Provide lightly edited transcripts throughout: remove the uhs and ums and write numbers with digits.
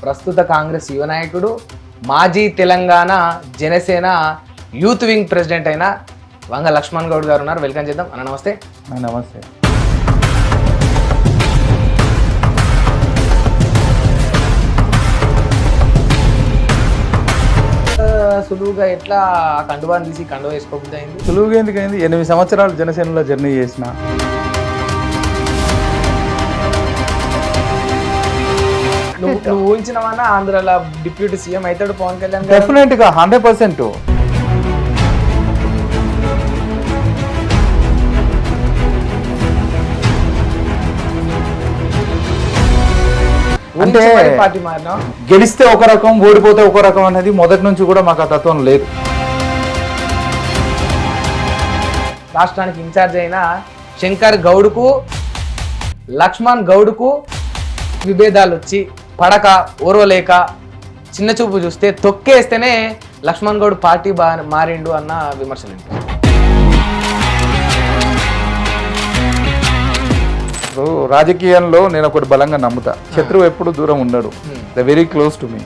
ప్రస్తుత కాంగ్రెస్ యువ నాయకుడు, మాజీ Telangana Janasena youth wing president అయిన వంగ లక్ష్మణ్ గౌడ్ గారు ఉన్నారు. వెల్కమ్ చేద్దాం అన్న. నమస్తే. నమస్తే. సులువుగా ఎట్లా కండువాన్ని తీసి కండువా వేసుకోబుద్ది అయింది? సులువుగా ఎందుకైంది? 8 సంవత్సరాలు జనసేనలో జర్నీ చేసిన. నువ్వు ఊహించినవన్నా ఆంధ్రాలో డిప్యూటీ సీఎం అవుతాడు పవన్ కళ్యాణ్? డెఫినెట్ గా 100%. అంటే పార్టీ మారినా గెలిస్తే ఒక రకం, ఓడిపోతే ఒక రకం అనేది మొదటి నుంచి కూడా మాకు ఆ తత్వం లేదు. రాష్ట్రానికి ఇన్ఛార్జ్ అయిన శంకర్ గౌడ్కు లక్ష్మణ్ గౌడ్కు విభేదాలు వచ్చి పడక ఓర్వలేక చిన్న చూపు చూస్తే తొక్కేస్తేనే లక్ష్మణ్ గౌడ్ పార్టీ మారిండు అన్న విమర్శలు. ఇప్పుడు రాజకీయంలో నేను ఒకటి బలంగా నమ్ముతా, శత్రువు ఎప్పుడు దూరం ఉండడు, the very close to me.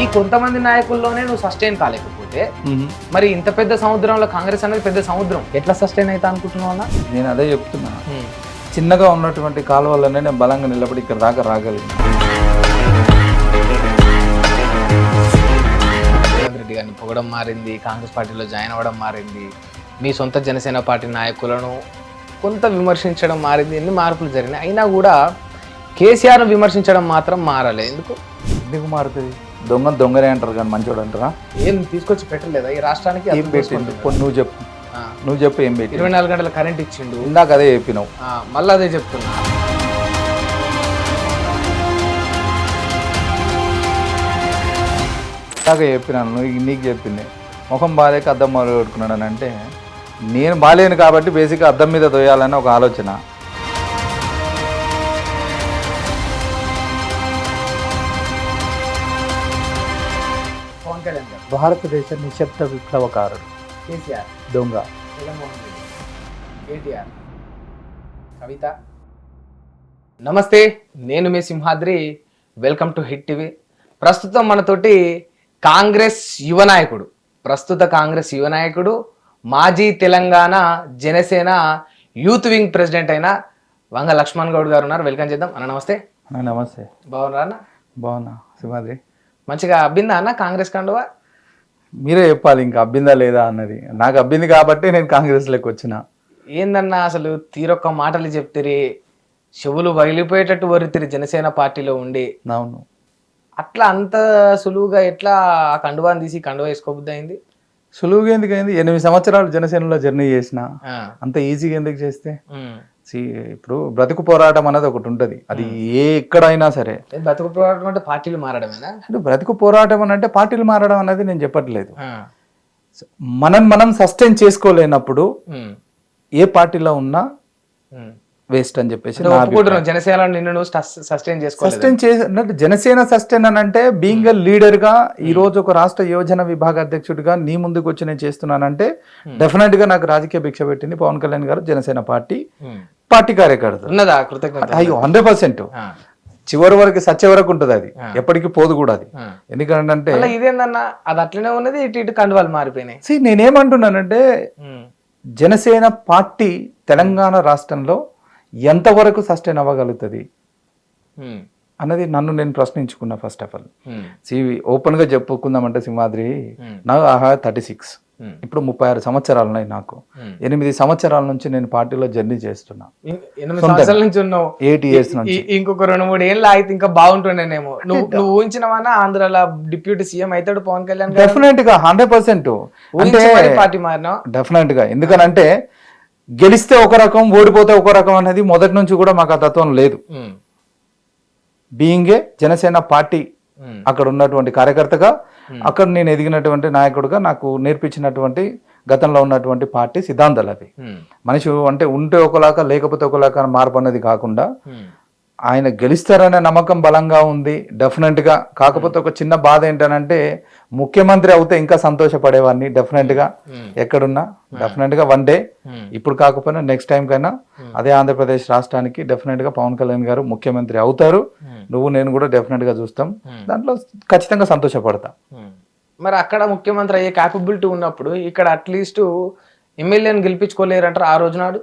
ఈ కొంతమంది నాయకుల్లోనే నువ్వు సస్టైన్ కాలేకపోతే మరి ఇంత పెద్ద సముద్రంలో కాంగ్రెస్ అనేది పెద్ద సముద్రం, ఎట్లా సస్టైన్ అవుతా అనుకుంటున్నావు అన్న? నేను అదే చెప్తున్నా, చిన్నగా ఉన్నటువంటి కాలువలనే నేను బలంగా నిలబడి ఇక్కడ దాకా రాగలిగిన. రేవంత్ రెడ్డి గారిని పొగడం మారింది, కాంగ్రెస్ పార్టీలో జాయిన్ అవ్వడం మారింది, మీ సొంత జనసేన పార్టీ నాయకులను కొంత విమర్శించడం మారింది, ఎన్ని మార్పులు జరిగినాయి. అయినా కూడా కేసీఆర్ను విమర్శించడం మాత్రం మారలే. ఎందుకు మారుతుంది? దొంగనే అంటారు కానీ మంచోడు అంటారా? ఏం తీసుకొచ్చి పెట్టలేదా ఈ రాష్ట్రానికి? ఏం పెట్టిండు? నువ్వు చెప్పు ఏం పెట్టి? 24 గంటల కరెంట్ ఇచ్చిండు. ఇందాక అదే చెప్పినావు, మళ్ళీ అదే చెప్తున్నా. ఇందాక చెప్పినాను, నీకు చెప్పింది ముఖం బాలేక అద్దం మొదలు పెట్టుకున్నాడు అని. అంటే నేను బాలేను కాబట్టి బేసిక్గా అద్దం మీద తోయాలని ఒక ఆలోచన. పవన్ కళ్యాణ్ గారు భారతదేశ నిశ్శబ్ద విప్లవకారుడు. కేసీఆర్ దొంగ. జగన్మోహన్ రెడ్డి, కేటీఆర్, కవిత. నమస్తే, నేను మీ Simhadri. Welcome to hit TV. ప్రస్తుతం మనతోటి కాంగ్రెస్ యువ నాయకుడు, ప్రస్తుత కాంగ్రెస్ యువ నాయకుడు, మాజీ Telangana Janasena youth wing president అయిన వంగ లక్ష్మణ్ గౌడ్ గారు ఉన్నారు. వెల్కమ్ చేద్దాం అన్న. నమస్తే. నమస్తే. బాగున్నారా అన్న? బాగున్నా సింహాద్రి. మంచిగా అబ్బిందా అన్న కాంగ్రెస్ కండువా? మీరే చెప్పాలి ఇంకా అబ్బిందా లేదా అన్నది. నాకు అబ్బింది కాబట్టి నేను కాంగ్రెస్లోకి వచ్చిన. ఏందన్నా అసలు తీరొక్క మాటలు చెప్తిరి, చెవులు వగిలిపోయేటట్టు వరితిరి జనసేన పార్టీలో ఉండి. అవును. అట్లా అంత సులువుగా ఎట్లా ఆ కండువాన్ని తీసి కండువా వేసుకోబుద్ది అయింది? సులువుగా ఎందుకైంది? 8 సంవత్సరాలు జనసేనలో జర్నీ చేసిన. అంత ఈజీగా ఎందుకు చేస్తే? ఇప్పుడు బ్రతుకు పోరాటం అనేది ఒకటి ఉంటుంది, అది ఎక్కడైనా సరే. బ్రతుకు పోరాటం అంటే పార్టీలు మారడమేనా? అంటే బ్రతుకు పోరాటం అని అంటే పార్టీలు మారడం అనేది నేను చెప్పట్లేదు. మనం సస్టైన్ చేసుకోలేనప్పుడు ఏ పార్టీలో ఉన్నా వేస్ట్ అని చెప్పేసి జనసేన నిన్ను సస్టైన్ జనసేన సస్టైన్ అని అంటే బీయింగ్ ఎ లీడర్ గా ఈ రోజు ఒక రాష్ట్ర యోజన విభాగ అధ్యక్షుడిగా నీ ముందుకు వచ్చి నేను చేస్తున్నానంటే డెఫినెట్ గా నాకు రాజకీయ భిక్ష పెట్టింది పవన్ కళ్యాణ్ గారు, జనసేన పార్టీ కార్యకర్త. అయ్యో 100%. చివరి వరకు సచ్చే వరకు ఉంటుంది, అది ఎప్పటికీ పోదు కూడా అది. ఎందుకంటే ఇదేందన్నా అది అట్లనే ఉన్నది, ఇటు కండువాలు మారిపోయినాయి. నేనేమంటున్నానంటే జనసేన పార్టీ తెలంగాణ రాష్ట్రంలో ఎంతవరకు సస్టైన్ అవ్వగలుగుతుంది అన్నది నన్ను నేను ప్రశ్నించుకున్నా. ఫస్ట్ ఆఫ్ ఆల్ ఓపెన్ గా చెప్పుకుందామంటే సింహాద్రి, నాకు 36, ఇప్పుడు 36 సంవత్సరాలు ఉన్నాయి నాకు. 8 సంవత్సరాల నుంచి నేను పార్టీలో జర్నీ చేస్తున్నా. 8 years నుంచి. ఇంకొక 2-3 ఏళ్ళు అయితే ఇంకా బాగుంటుండేనేమో. నువ్వు ఊహించినవన్నా ఆంధ్రాలో డిప్యూటీ సీఎం అవుతాడు పవన్ కళ్యాణ్? డెఫినెట్ గా 100%. పార్టీ మారినా డెఫినెట్ గా. ఎందుకనంటే గెలిస్తే ఒక రకం, ఓడిపోతే ఒక రకం అనేది మొదటి నుంచి కూడా మాకు ఆ తత్వం లేదు. బీయింగే జనసేన పార్టీ అక్కడ ఉన్నటువంటి కార్యకర్తగా, అక్కడ నేను ఎదిగినటువంటి నాయకుడిగా నాకు నేర్పించినటువంటి గతంలో ఉన్నటువంటి పార్టీ సిద్ధాంతాలు అవి. మనిషి అంటే ఉంటే ఒకలాగా లేకపోతే ఒకలాగా మార్పు అనేది కాకుండా ఆయన గెలుస్తారనే నమ్మకం బలంగా ఉంది డెఫినెట్ గా. కాకపోతే ఒక చిన్న బాధ ఏంటనంటే ముఖ్యమంత్రి అవుతే ఇంకా సంతోషపడేవాడిని డెఫినెట్ గా. ఎక్కడున్నా డెఫినెట్ గా వన్ డే, ఇప్పుడు కాకపోయినా నెక్స్ట్ టైం కైనా అదే ఆంధ్రప్రదేశ్ రాష్ట్రానికి డెఫినెట్ గా పవన్ కళ్యాణ్ గారు ముఖ్యమంత్రి అవుతారు. నువ్వు నేను కూడా డెఫినెట్ గా చూస్తాం, దాంట్లో ఖచ్చితంగా సంతోషపడతా. మరి అక్కడ ముఖ్యమంత్రి అయ్యే క్యాపబిలిటీ ఉన్నప్పుడు ఇక్కడ అట్లీస్ట్ ఎమ్మెల్యేని గెలిపించుకోలేరంటారు ఆ రోజు నాడు.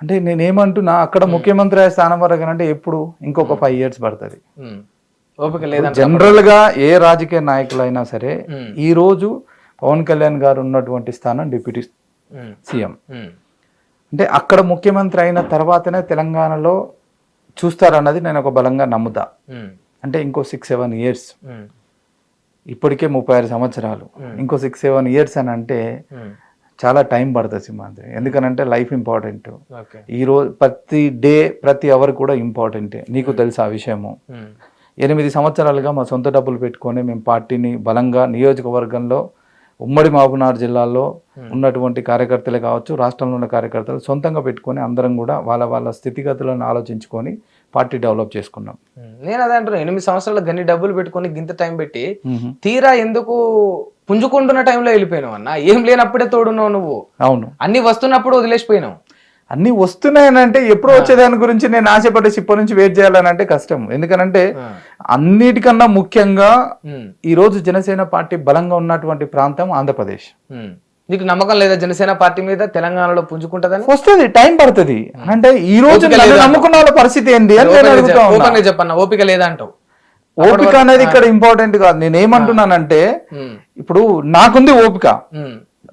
అంటే నేనేమంటున్నా, అక్కడ ముఖ్యమంత్రి అయ్యే స్థానం వరకు అంటే ఎప్పుడు ఇంకొక 5 years పడుతుంది. ఓపిక లేదంట. జనరల్ గా ఏ రాజకీయ నాయకులైనా సరే ఈ రోజు పవన్ కళ్యాణ్ గారు ఉన్నటువంటి స్థానం డిప్యూటీ సీఎం. అంటే అక్కడ ముఖ్యమంత్రి అయిన తర్వాతనే తెలంగాణలో చూస్తారన్నది నేను ఒక బలంగా నమ్ముతా. అంటే ఇంకో 6-7 years, ఇప్పటికే 36 సంవత్సరాలు, ఇంకో 6-7 years అని అంటే చాలా టైం పడుతుంది సింహాద్రి. ఎందుకనంటే లైఫ్ ఇంపార్టెంట్. ఈ రోజు ప్రతి డే ప్రతి అవర్ కూడా ఇంపార్టెంటే. నీకు తెలుసు ఆ విషయము. 8 సంవత్సరాలుగా మా సొంత డబ్బులు పెట్టుకొని మేము పార్టీని బలంగా నియోజకవర్గంలో ఉమ్మడి మహబూబ్నగర్ జిల్లాలో ఉన్నటువంటి కార్యకర్తలే కావచ్చు, రాష్ట్రంలో ఉన్న కార్యకర్తలు సొంతంగా పెట్టుకొని అందరం కూడా వాళ్ళ వాళ్ళ స్థితిగతులను ఆలోచించుకొని పార్టీ డెవలప్ చేసుకున్నాం. నేను అదే అంటున్నా, 8 సంవత్సరాలు గన్ని డబ్బులు పెట్టుకొని గింత టైం పెట్టి తీరా ఎందుకు పుంజుకుంటున్న టైంలో వెళ్ళిపోయినావు అన్న? ఏం లేనప్పుడే తోడున్నావు నువ్వు. అవును, అన్ని వస్తున్నప్పుడు వదిలేసిపోయినావు. అన్ని వస్తున్నాయనంటే ఎప్పుడు వచ్చేదాని గురించి నేను ఆశపడేసి ఇప్పటి నుంచి వెయిట్ చేయాలని అంటే కష్టం. ఎందుకనంటే అన్నిటికన్నా ముఖ్యంగా ఈ రోజు జనసేన పార్టీ బలంగా ఉన్నటువంటి ప్రాంతం ఆంధ్రప్రదేశ్. నీకు నమ్మకం లేదా జనసేన పార్టీ మీద తెలంగాణలో పుంజుకుంటదని? వస్తుంది, టైం పడుతుంది. అంటే ఈ రోజు నమ్ముకున్న వాళ్ళ పరిస్థితి ఏంటి అని నేను అడుగుతా ఉన్నా. చెప్పన్న, ఓపిక లేదంటావు. ఓపిక అనేది ఇక్కడ ఇంపార్టెంట్ కాదు. నేనేమంటున్నానంటే ఇప్పుడు నాకుంది ఓపిక,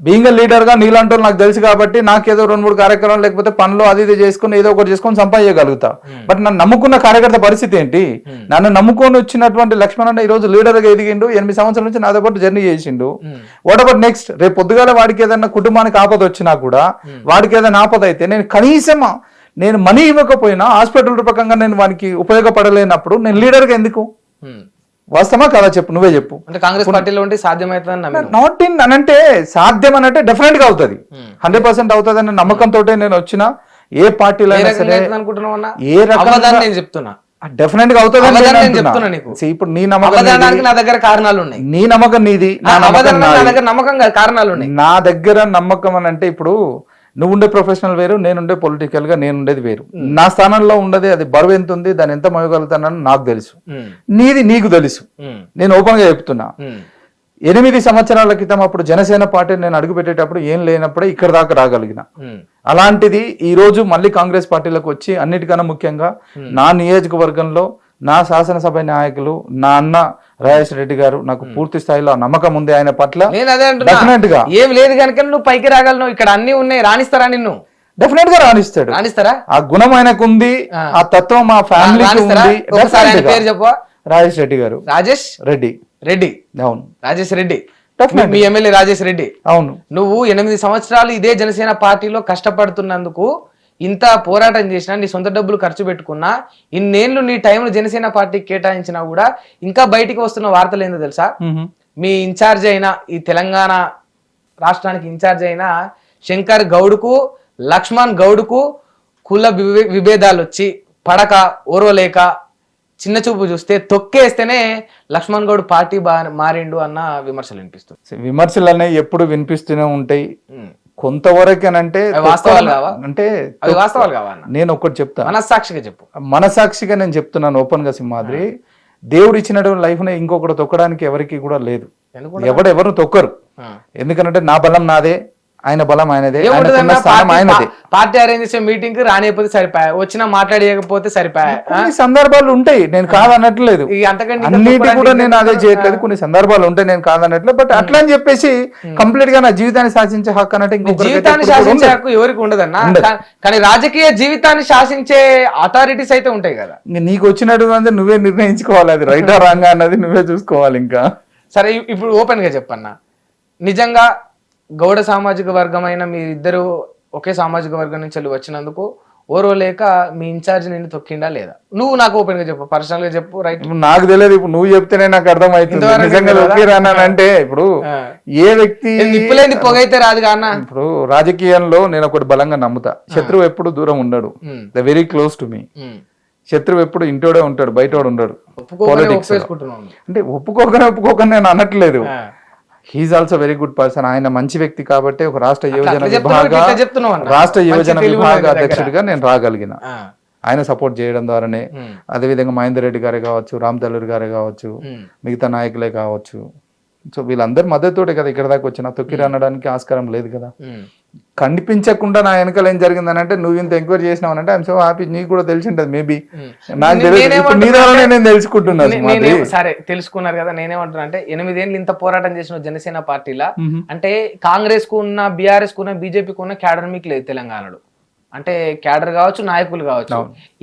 బీయింగ్ లీడర్ గా నీలాంటి నాకు తెలుసు కాబట్టి నాకేదో 2-3 కార్యక్రమాలు లేకపోతే పనులు అది ఇది చేసుకుని ఏదో ఒకటి చేసుకొని సంపాదించగలుగుతా. బట్ నన్ను నమ్ముకున్న కార్యకర్త పరిస్థితి ఏంటి? నన్ను నమ్ముకొని వచ్చినటువంటి లక్ష్మణ్ అన్న ఈ రోజు లీడర్ గా ఎదిగిండు, 8 సంవత్సరాల నుంచి నాతో పాటు జర్నీ చేసిండు. What about next? రేపు పొద్దుగాల వాడికి ఏదైనా కుటుంబానికి ఆపద వచ్చినా కూడా, వాడికి ఏదైనా ఆపద అయితే నేను మనీ ఇవ్వకపోయినా హాస్పిటల్ రూపకంగా నేను వానికి ఉపయోగపడలేనప్పుడు నేను లీడర్ గా ఎందుకు? వాస్తవమా కదా చెప్పు, నువ్వే చెప్పు. అంటే కాంగ్రెస్ పార్టీలో ఉంటే సాధ్యమవుతుంది? నాట్ ఇన్ అనంటే సాధ్యం అనంటే డెఫినెట్ గా అవుతుంది, 100% అవుతుంది అనే నమ్మకంతో నేను వచ్చిన. ఏ పార్టీలో అయినా సరే ఏ రకంగా చెప్తున్నా డెఫినెట్ గా అవుతుంది. ఇప్పుడు నీ నమ్మకం, నా దగ్గర కారణాలు ఉన్నాయి. నీ నమ్మకం నీది, నా నమ్మకం కారణాలు ఉన్నాయి. నా దగ్గర నమ్మకం అని అంటే ఇప్పుడు నువ్వు ఉండే ప్రొఫెషనల్ వేరు, నేనుండే పొలిటికల్ గా నేను ఉండేది వేరు. నా స్థానంలో ఉండేది అది బరువు ఎంత ఉంది, దాన్ని ఎంత మోయగలుగుతానని నాకు తెలుసు, నీది నీకు తెలుసు. నేను ఓపెన్ గా చెప్తున్నా. 8 సంవత్సరాల క్రితం అప్పుడు జనసేన పార్టీ నేను అడుగు పెట్టేటప్పుడు ఏం లేనప్పుడే ఇక్కడ దాకా రాగలిగిన. అలాంటిది ఈ రోజు మళ్ళీ కాంగ్రెస్ పార్టీలకు వచ్చి అన్నిటికన్నా ముఖ్యంగా నా నియోజకవర్గంలో నా శాసనసభ నాయకులు నా అన్న రాజేష్ రెడ్డి గారు నాకు పూర్తి స్థాయిలో నమ్మకం ఉంది ఆయన పట్ల. డెఫినెట్ గా ఏం లేదు కనుక నువ్వు పైకి రాగలను. ఇక్కడ అన్ని ఉన్నాయి, రాణిస్తారా నిన్ను? డెఫినెట్ గా రాణిస్తారా? ఆ గుణం ఆయనకు ఉంది, ఆ తత్వం మా ఫ్యామిలీకి ఉంది. పేరు చెప్పు. రాజేష్ రెడ్డి గారు. రాజేష్ రెడ్డి. అవును, రాజేష్ రెడ్డి మీ ఎమ్మెల్యే రాజేష్ రెడ్డి. అవును. నువ్వు 8 సంవత్సరాలు ఇదే జనసేన పార్టీలో కష్టపడుతున్నందుకు, ఇంత పోరాటం చేసినా, నీ సొంత డబ్బులు ఖర్చు పెట్టుకున్నా, ఇన్నేళ్లు నీ టైంలో జనసేన పార్టీకి కేటాయించినా కూడా ఇంకా బయటికి వస్తున్న వార్తలు ఏందో తెలుసా? మీ ఇన్ఛార్జ్ అయిన, ఈ తెలంగాణ రాష్ట్రానికి ఇన్ఛార్జ్ అయిన శంకర్ గౌడ్కు, లక్ష్మణ్ గౌడ్కు కుల విభేదాలు వచ్చి పడక ఓర్వలేక చిన్న చూపు చూస్తే తొక్కేస్తేనే లక్ష్మణ్ గౌడ్ పార్టీ మారిండు అన్న విమర్శలు వినిపిస్తుంది. విమర్శలు అనేవి ఎప్పుడు వినిపిస్తూనే ఉంటాయి. కొంతవరకేనంటే అంటే వాస్తవాలు కావాలి. నేను ఒకటి చెప్తా, మనస్సాక్షిగా చెప్పు. మనసాక్షిగా నేను చెప్తున్నాను ఓపెన్ గా సింహాద్రి. దేవుడు ఇచ్చినటువంటి లైఫ్ ని ఇంకొకటి తొక్కడానికి ఎవరికి కూడా లేదు. ఎవరు తొక్కరు. ఎందుకంటే నా బలం నాదే, ఆయన బలం ఆయనదే, పార్టీ అరేంజ్ చేసే మీటింగ్ కి రానిపోతే సరిపోయా, వచ్చినా మాట్లాడకపోతే సరిపోయా. కొన్ని సందర్భాలు ఉంటాయి, నేను కాదనట్లేదు. అన్నిటి కూడా నేను అదే చేయట్లేదు. కొన్ని సందర్భాలు ఉంటాయి, నేను కాదనట్లేదు. బట్ అట్లా అని చెప్పేసి కంప్లీట్ గా నా జీవితాన్ని శాసించే హక్కు అంటే జీవితాన్ని శాసించే హక్కు ఎవరికి ఉండదన్నా. కానీ రాజకీయ జీవితాన్ని శాసించే అథారిటీస్ అయితే ఉంటాయి కదా. నీకు వచ్చినటువంటి నువ్వే నిర్ణయించుకోవాలి, అది రైటా రాంగా అన్నది నువ్వే చూసుకోవాలి. ఇంకా సరే, ఇప్పుడు ఓపెన్ గా చెప్పన్నా, నిజంగా గౌడ సామాజిక వర్గమైన మీరిద్దరు ఒకే సామాజిక వర్గం నుంచి వచ్చినందుకు ఓర్వలేక మీ ఇన్ఛార్జ్ నిన్ను తొక్కిండా లేదా? నువ్వు నాకు ఓపెన్ గా చెప్పు, పర్సనల్ గా చెప్పు. రైట్, నాకు తెలియదు, ఇప్పుడు నువ్వు చెప్తేనే నాకు అర్థమవుతుంది. అంటే ఇప్పుడు ఏ వ్యక్తి నిప్పులేని పొగైతే రాదు కానా. ఇప్పుడు రాజకీయంలో నేను ఒకటి బలంగా నమ్ముతా, శత్రువు ఎప్పుడు దూరం ఉండడు, the very close to me. శత్రువు ఎప్పుడు ఇంటోడే ఉంటాడు, బయటోడు ఉండడు. Politics లో. అంటే ఒప్పుకోకనే నేను అనట్లేదు. He is also very good person. ఆయన మంచి వ్యక్తి కాబట్టి ఒక రాష్ట్ర యువజన విభాగ అధ్యక్షుడిగా నేను రాగలిగిన. ఆయన సపోర్ట్ చేయడం ద్వారానే. అదేవిధంగా మహేందర్ రెడ్డి గారే కావచ్చు, రామ్ తల్లూరి గారే కావచ్చు, మిగతా నాయకులే కావచ్చు. సో వీళ్ళందరి మద్దతుతోటే కదా ఇక్కడ దాకా వచ్చిన. తొక్కిరి అనడానికి ఆస్కారం లేదు కదా. కనిపించకుండా నా వెనకాల ఏం జరిగిందని అంటే, నువ్వు ఇంత ఎంక్వైరీ చేసినావు అంటే ఐఎమ్ సో హ్యాపీ. నీకు కూడా తెలిసి ఉంటుంది మేబీ. నాకు తెలియదు, నీ ద్వారానే నేను తెలుసుకుంటున్నాను. సరే తెలుసుకున్నారు కదా. నేనేమంటున్నా అంటే 8 ఏళ్ళు ఇంత పోరాటం చేసిన జనసేన పార్టీలా అంటే కాంగ్రెస్ కు ఉన్న, బీఆర్ఎస్ కు ఉన్న, బీజేపీకి ఉన్న క్యాడర్ మీకు లేదు తెలంగాణలో. అంటే క్యాడర్ కావచ్చు, నాయకులు కావచ్చు.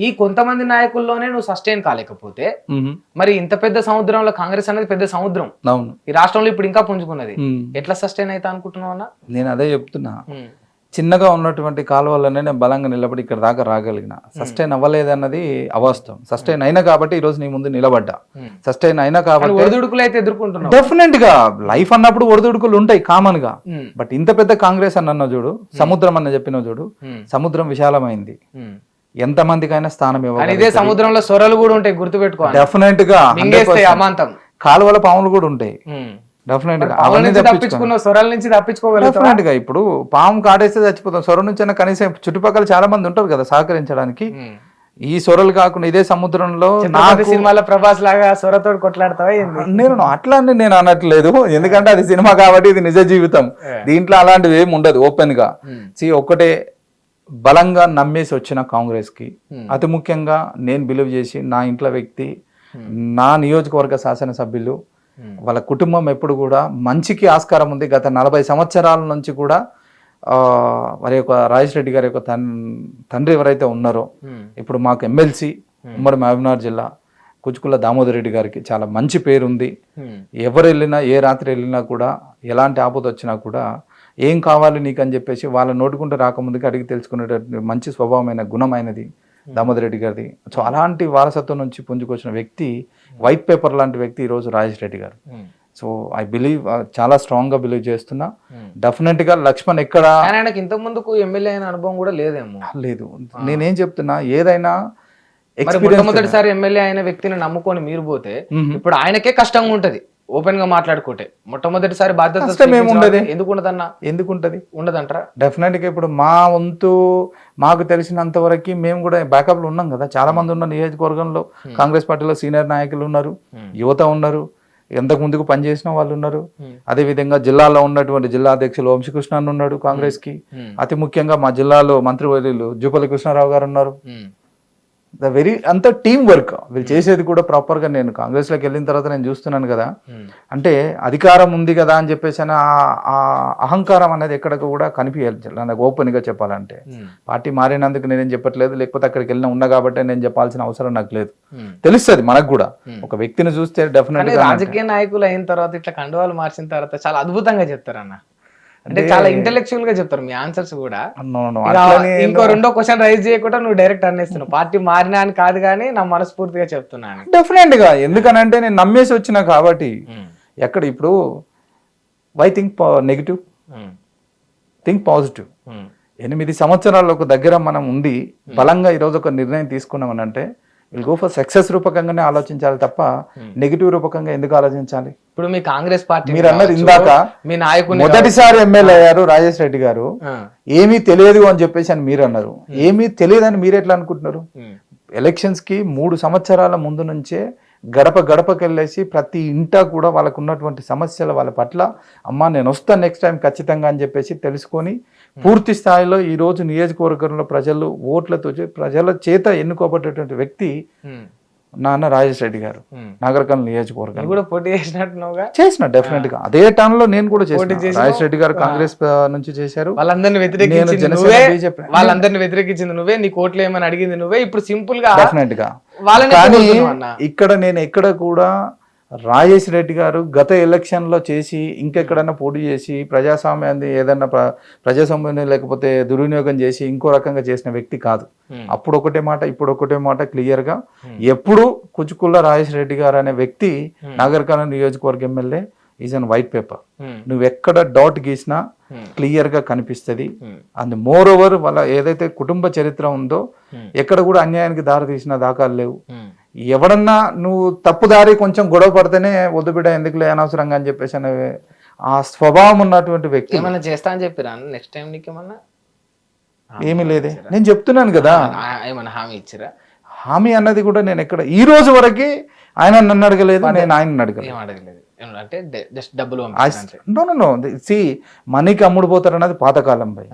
ఈ కొంతమంది నాయకుల్లోనే నువ్వు సస్టైన్ కాలేకపోతే మరి ఇంత పెద్ద సముద్రంలో కాంగ్రెస్ అనేది పెద్ద సముద్రం. ఈ రాష్ట్రంలో ఇప్పుడు ఇంకా పుంజుకున్నది. ఎట్లా సస్టైన్ అవుతా అనుకుంటున్నావు అన్న? నేను అదే చెప్తున్నా. చిన్నగా ఉన్నటువంటి కాలువల్లోనే నేను బలంగా నిలబడి ఇక్కడ దాకా రాగలిగిన. సస్టైన్ అవ్వలేదన్నది అవాస్తవం. సస్టైన్ అయినా కాబట్టి ఈ రోజు నీ ముందు నిలబడ్డా. సస్టైన్ అయినా కాబట్టి ఒడిదుడుకులు అయితే ఎదుర్కొంటున్నా. డెఫినెట్ గా లైఫ్ అన్నప్పుడు ఒడిదుడుకులు ఉంటాయి కామన్ గా. బట్ ఇంత పెద్ద కాంగ్రెస్ అన్న చూడు, సముద్రం అన్న చెప్పిన చూడు, సముద్రం విశాలమైంది. ఎంత మందికైనా స్థానం ఇవ్వాలి. ఇదే సముద్రంలో సొరలు కూడా ఉంటాయి, గుర్తుపెట్టుకోవాలి. డెఫినెట్ గా అమాంతం కాలువల పాములు కూడా ఉంటాయి. డెఫినెట్ గా సొరల నుంచి తప్పించుకోగలం. డెఫినెట్ గా ఇప్పుడు పాము కాటేస్తే చచ్చిపోతాం. సొర నుంచి కనీసం చుట్టుపక్కల చాలా మంది ఉంటారు కదా సహకరించడానికి. ఈ సొరలు కాకుండా ఇదే సముద్రంలో సినిమాలో ప్రభాస్ లాగా సొరతో కొట్లాడతావా? నేను అట్లా నేను అనట్లేదు, ఎందుకంటే అది సినిమా కాబట్టి, ఇది నిజ జీవితం. దీంట్లో అలాంటివి ఏమి ఉండదు. ఓపెన్ గా ఒక్కటే, బలంగా నమ్మేసి వచ్చిన కాంగ్రెస్ కి అతి ముఖ్యంగా నేను బిలీవ్ చేసి, నా ఇంట్లో వ్యక్తి, నా నియోజకవర్గ శాసనసభ్యులు, వాళ్ళ కుటుంబం ఎప్పుడు కూడా మంచికి ఆస్కారం ఉంది. గత 40 సంవత్సరాల నుంచి కూడా వారి యొక్క రాజేష్ రెడ్డి గారి యొక్క తండ్రి ఎవరైతే ఉన్నారో, ఇప్పుడు మాకు ఎమ్మెల్సీ ఉమ్మడి మహబూబ్నగర్ జిల్లా కుచుకుల దామోదర్ రెడ్డి గారికి చాలా మంచి పేరు ఉంది. ఎవరు వెళ్ళినా, ఏ రాత్రి వెళ్ళినా కూడా, ఎలాంటి ఆపద వచ్చినా కూడా ఏం కావాలి నీకు అని చెప్పేసి వాళ్ళ నోటుకుంటూ రాకముందుకు అడిగి తెలుసుకునేటటువంటి మంచి స్వభావమైన గుణమైనది దామోదర్ రెడ్డి గారిది. సో అలాంటి వారసత్వం నుంచి పుంజుకొచ్చిన వ్యక్తి, వైట్ పేపర్ లాంటి వ్యక్తి ఈరోజు రాజేష్ రెడ్డి గారు. సో ఐ బిలీవ్, చాలా స్ట్రాంగ్ గా బిలీవ్ చేస్తున్నా. డెఫినెట్ గా లక్ష్మణ్ ఎక్కడ ఇంత ముందుకు ఎమ్మెల్యే అయిన అనుభవం కూడా లేదేమో. లేదు, నేనేం చెప్తున్నా, ఏదైనా మొట్టమొదటిసారి ఎమ్మెల్యే అయిన వ్యక్తిని నమ్ముకొని మీరు పోతే ఇప్పుడు ఆయనకే కష్టంగా ఉంటది. ఓపెన్ గా మాట్లాడుకుంటే మొట్టమొదటిసారి బాధ్యత ఎందుకుంటది? ఉండదంటారా? డెఫినెట్ గా ఇప్పుడు మా వంతు మాకు తెలిసినంత వరకు మేము కూడా బ్యాకప్ లో ఉన్నాం కదా. చాలా మంది ఉన్న నియోజకవర్గంలో కాంగ్రెస్ పార్టీలో సీనియర్ నాయకులు ఉన్నారు, యువత ఉన్నారు, ఎంతకు ముందుకు పనిచేసిన వాళ్ళు ఉన్నారు. అదే విధంగా జిల్లాలో ఉన్నటువంటి జిల్లా అధ్యక్షులు వంశీకృష్ణ ఉన్నాడు కాంగ్రెస్ కి. అతి ముఖ్యంగా మా జిల్లాలో మంత్రివర్యులు జూపల్లి కృష్ణారావు గారు ఉన్నారు. అంత టీం వర్క్ వీళ్ళు చేసేది కూడా ప్రాపర్ గా. నేను కాంగ్రెస్ లోకి వెళ్ళిన తర్వాత నేను చూస్తున్నాను కదా, అంటే అధికారం ఉంది కదా అని చెప్పేసి ఆ అహంకారం అనేది ఎక్కడికి కూడా కనిపించాలి. నాకు ఓపెన్ గా చెప్పాలంటే, పార్టీ మారినందుకు నేనేం చెప్పట్లేదు, లేకపోతే అక్కడికి వెళ్ళిన ఉన్నా కాబట్టి నేను చెప్పాల్సిన అవసరం నాకు లేదు. తెలుస్తుంది మనకు కూడా, ఒక వ్యక్తిని చూస్తే డెఫినెట్ గా. రాజకీయ నాయకులు అయిన తర్వాత ఇట్లా కండువాలు మార్చిన తర్వాత చాలా అద్భుతంగా చెప్తారన్న. అంటే చాలా ఇంటెలెక్చువల్ గా చెప్తారు మీ ఆన్సర్స్ కూడా. ఇంకో రెండో క్వశ్చన్ రైజ్ చేయకుండా నువ్వు డైరెక్ట్ అనేస్తున్నావు. పార్టీ మారినా అని కాదు కానీ నా మనస్ఫూర్తిగా చెప్తున్నాను. డెఫినెట్ గా, ఎందుకనంటే నేను నమ్మేసి వచ్చినా కాబట్టి. ఎక్కడ ఇప్పుడు why think negative, think positive. 8 సంవత్సరాల దగ్గర మనం ఉండి బలంగా ఈరోజు ఒక నిర్ణయం తీసుకున్నామని అంటే విల్ గో ఫర్ సక్సెస్ రూపకంగానే ఆలోచించాలి తప్ప నెగిటివ్ రూపకంగా ఎందుకు ఆలోచించాలి? ఇప్పుడు మీ కాంగ్రెస్ పార్టీ మీరు అన్నారు ఇందాక, మీ నాయకుడు మొదటిసారి ఎమ్మెల్యే అయ్యారు రాజేష్ రెడ్డి గారు, ఏమీ తెలియదు అని చెప్పేసి అని మీరు అన్నారు. ఏమీ తెలియదని మీరు ఎట్లా అనుకుంటున్నారు? ఎలక్షన్స్ కి 3 సంవత్సరాల ముందు నుంచే గడప గడపకెళ్ళేసి ప్రతి ఇంటా కూడా వాళ్ళకు ఉన్నటువంటి సమస్యల వాళ్ళ పట్ల, అమ్మా నేను వస్తాను నెక్స్ట్ టైం ఖచ్చితంగా అని చెప్పేసి తెలుసుకొని పూర్తి స్థాయిలో ఈ రోజు నియోజకవర్గంలో ప్రజలు ఓట్లతో ప్రజల చేత ఎన్నుకోబడేటువంటి వ్యక్తి నాన్న రాజేష్ రెడ్డి గారు. నాగరికల్ నియోజకవర్గం కూడా పోటీ చేసినట్టుగా చేసిన, డెఫినెట్ గా అదే టైమ్ లో నేను కూడా చేసిన. రాజేష్ రెడ్డి గారు కాంగ్రెస్ నుంచి చేశారు, వాళ్ళందరినీ వ్యతిరేకించింది నువ్వే, నీ కోట్లు ఏమని అడిగింది నువ్వే. ఇప్పుడు సింపుల్ గా డెఫినెట్ గా. కానీ ఇక్కడ నేను ఎక్కడ కూడా రాజేష్ రెడ్డి గారు గత ఎలక్షన్ లో చేసి ఇంకెక్కడైనా పోటీ చేసి ప్రజాస్వామ్యాన్ని ఏదన్నా ప్రజాస్వామ్యాన్ని లేకపోతే దుర్వినియోగం చేసి ఇంకో రకంగా చేసిన వ్యక్తి కాదు. అప్పుడు ఒకటే మాట, ఇప్పుడు ఒకటే మాట క్లియర్ గా. ఎప్పుడు కుచుకుల్ల రాజేష్ రెడ్డి గారు అనే వ్యక్తి నాగరికల్ నియోజకవర్గ MLA is and white paper. నువ్వు ఎక్కడ డాట్ గీసినా క్లియర్ గా కనిపిస్తుంది. అండ్ మోర్ ఓవర్ వాళ్ళ ఏదైతే కుటుంబ చరిత్ర ఉందో ఎక్కడ కూడా అన్యాయానికి దారి తీసిన దాఖలు లేవు. ఎవడన్నా నువ్వు తప్పుదారి కొంచెం గొడవ పడితేనే వద్దు బిడ్డ ఎందుకులే అనవసరంగా అని చెప్పేసి అనేవి ఆ స్వభావం ఉన్నటువంటి వ్యక్తి. ఏమన్నా చేస్తా అని చెప్పిరా నెక్స్ట్ టైం నీకు ఏమన్నా? ఏమీ లేదే, నేను చెప్తున్నాను కదా. ఏమన్నా హామీ ఇచ్చిరా? హామీ అన్నది కూడా నేను ఎక్కడ ఈ రోజు వరకు ఆయన నన్ను అడగలేదు, నేను ఆయన అడగలేదు. అడగలేదు అంటే జస్ట్ డబ్బులు నో సి మనీకి అమ్ముడు పోతారు అన్నది పాతకాలం పై.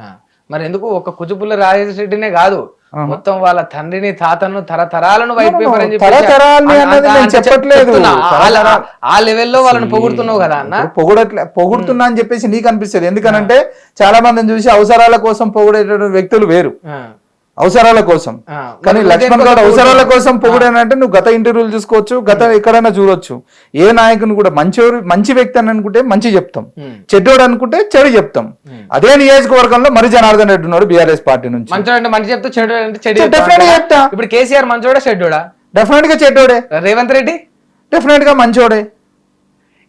మరి ఎందుకు ఒక కుచుపుల్ల రాజశెట్టినే కాదు మొత్తం వాళ్ళ తండ్రిని తాతను తరతరాలను వైట్ పేపర్ అని చెప్పట్లేదు. ఆ లెవెల్లో వాళ్ళని పొగుడుతున్నావు కదా అన్న. పొగుడుతున్నా అని చెప్పేసి నీకు అనిపిస్తుంది. ఎందుకనంటే చాలా మందిని చూసి అవసరాల కోసం పొగిడేటువంటి వ్యక్తులు వేరు, అవసరాల కోసం. కానీ లక్ష్మణ్ గౌడ్ అవసరాల కోసం పొగిడానంటే నువ్వు గత ఇంటర్వ్యూలు చూసుకోవచ్చు, గత ఎక్కడైనా చూడొచ్చు. ఏ నాయకుని కూడా మంచి వ్యక్తి అని అనుకుంటే మంచి చెప్తాం, చెడ్డోడు అనుకుంటే చెడు చెప్తాం. అదే నియోజకవర్గంలో మరి జనార్దన్ రెడ్డి ఉన్నాడు బీఆర్ఎస్ పార్టీ నుంచి. మంచోడు మంచి చెప్తా, చెడు అంటే చెడు డెఫినెట్ గా చెప్తా. ఇప్పుడు కేసీఆర్ మంచోడా చెడ్డోడా? డెఫినెట్ గా చెడ్డోడే. రేవంత్ రెడ్డి డెఫినెట్ గా మంచోడే.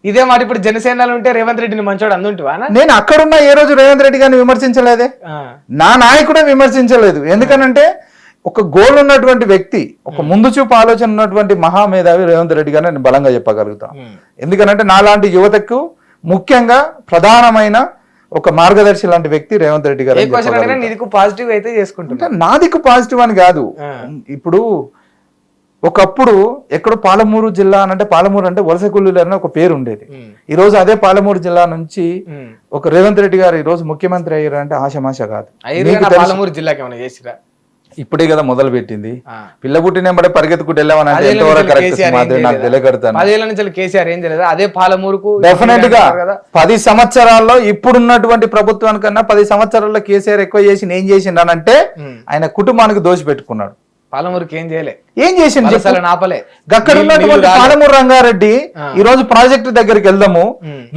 ఇదే మాట ఇప్పుడు జనసేనలో ఉంటే రేవంత్ రెడ్డిని మంచోడు అందుంటివా? నేను అక్కడున్న ఏ రోజు రేవంత్ రెడ్డి గారిని విమర్శించలేదే, నా నాయకుడే విమర్శించలేదు. ఎందుకనంటే ఒక గోల్ ఉన్నటువంటి వ్యక్తి, ఒక ముందు చూపు ఆలోచన ఉన్నటువంటి మహామేధావి రేవంత్ రెడ్డి గారిని నేను బలంగా చెప్పగలుగుతా. ఎందుకనంటే నాలాంటి యువతకు ముఖ్యంగా ప్రధానమైన ఒక మార్గదర్శి లాంటి వ్యక్తి రేవంత్ రెడ్డి గారు. పాజిటివ్ అయితే చేసుకుంటా, నాదికు పాజిటివ్ అని కాదు. ఇప్పుడు ఒకప్పుడు ఎక్కడో పాలమూరు జిల్లా అంటే పాలమూరు అంటే వలస కూలీలు అని ఒక పేరు ఉండేది. ఈ రోజు అదే పాలమూరు జిల్లా నుంచి ఒక రేవంత్ రెడ్డి గారు ఈ రోజు ముఖ్యమంత్రి అయ్యారు అంటే ఆశమాష కాదు. పాలమూరు జిల్లాకి ఏమైనా చేసిరా? ఇప్పుడే కదా మొదలు పెట్టింది. పిల్ల పుట్టినబడే పరిగెత్తుకుంటూ వెళ్ళామని అంటే ఎంతవరకు నాకు తెలియకడతాను. 10 ఏళ్ల నుంచి కేసీఆర్ ఏం చేయలేదు, అదే పాలమూరుకు డెఫినెట్ గా 10 సంవత్సరాల్లో ఇప్పుడున్నటువంటి ప్రభుత్వానికన్నా 10 సంవత్సరాల్లో కేసీఆర్ ఎక్కువ చేసి ఏం చేసిండనంటే ఆయన కుటుంబానికి దోషి పెట్టుకున్నాడు. పాలమూరుకి ఏం చేయలే, ఏం చేసిండు ఆపలే. అక్కడ ఉన్నటువంటి పాలమూరు రంగారెడ్డి ఈ రోజు ప్రాజెక్టు దగ్గరికి వెళ్దాము,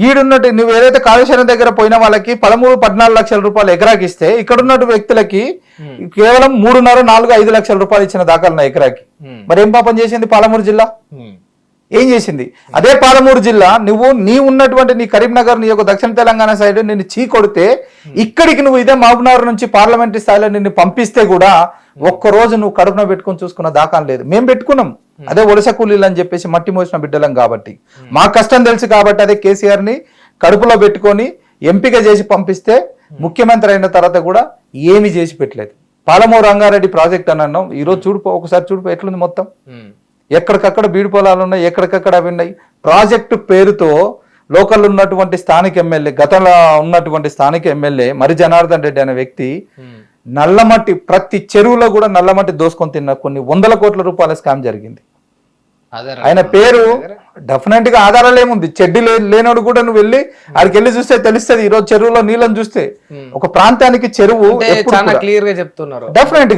ఈడున్నట్టు నువ్వు ఏదైతే కాళేశ్వరం దగ్గర పోయిన వాళ్ళకి 14 లక్షల రూపాయలు ఎకరాకి ఇస్తే ఇక్కడ ఉన్న వ్యక్తులకి కేవలం 3.5, 4, 5 లక్షల రూపాయలు ఇచ్చిన దాఖలు ఎకరాకి. మరి ఏం పాపం చేసింది పాలమూరు జిల్లా? ఏం చేసింది? అదే పాలమూరు జిల్లా నీ ఉన్నటువంటి నీ కరీంనగర్ నీ యొక్క దక్షిణ తెలంగాణ సైడ్ నిన్ను చీ కొడితే ఇక్కడికి నువ్వు ఇదే మహబూబ్నగర్ నుంచి పార్లమెంటరీ స్థాయిలో నిన్ను పంపిస్తే కూడా ఒక్కరోజు నువ్వు కడుపున పెట్టుకుని చూసుకున్న దాఖలు లేదు. మేము పెట్టుకున్నాం, అదే వలస కూలీలు అని చెప్పేసి మట్టి మోసిన బిడ్డలం కాబట్టి మా కష్టం తెలుసు కాబట్టి అదే కేసీఆర్ ని కడుపులో పెట్టుకొని ఎంపిక చేసి పంపిస్తే ముఖ్యమంత్రి అయిన తర్వాత కూడా ఏమి చేసి పెట్టలేదు. పాలమూరు రంగారెడ్డి ప్రాజెక్ట్ అని అన్నాం, ఈ రోజు చూడుకో, ఒకసారి చూడుకో ఎట్లుంది మొత్తం. ఎక్కడికక్కడ బీడు పొలాలు ఉన్నాయి, ఎక్కడికక్కడ అవి ఉన్నాయి. ప్రాజెక్టు పేరుతో లోకల్ ఉన్నటువంటి స్థానిక ఎమ్మెల్యే, గతంలో ఉన్నటువంటి స్థానిక ఎమ్మెల్యే మరి జనార్దన్ రెడ్డి అనే వ్యక్తి నల్లమట్టి ప్రతి చెరువులో కూడా నల్లమట్టి దోసుకొని తిన్న కొన్ని 100 కోట్ల రూపాయల స్కామ్ జరిగింది. ఆయన పేరు డెఫినెట్ గా ఆధారాలు ఏముంది, చెడ్డి లేనోడు కూడా నువ్వు వెళ్ళి ఆడికి వెళ్ళి చూస్తే తెలుస్తుంది. ఈ రోజు చెరువులో నీళ్ళని చూస్తే ఒక ప్రాంతానికి చెరువు క్లియర్ గా చెప్తున్నారు. డెఫినెట్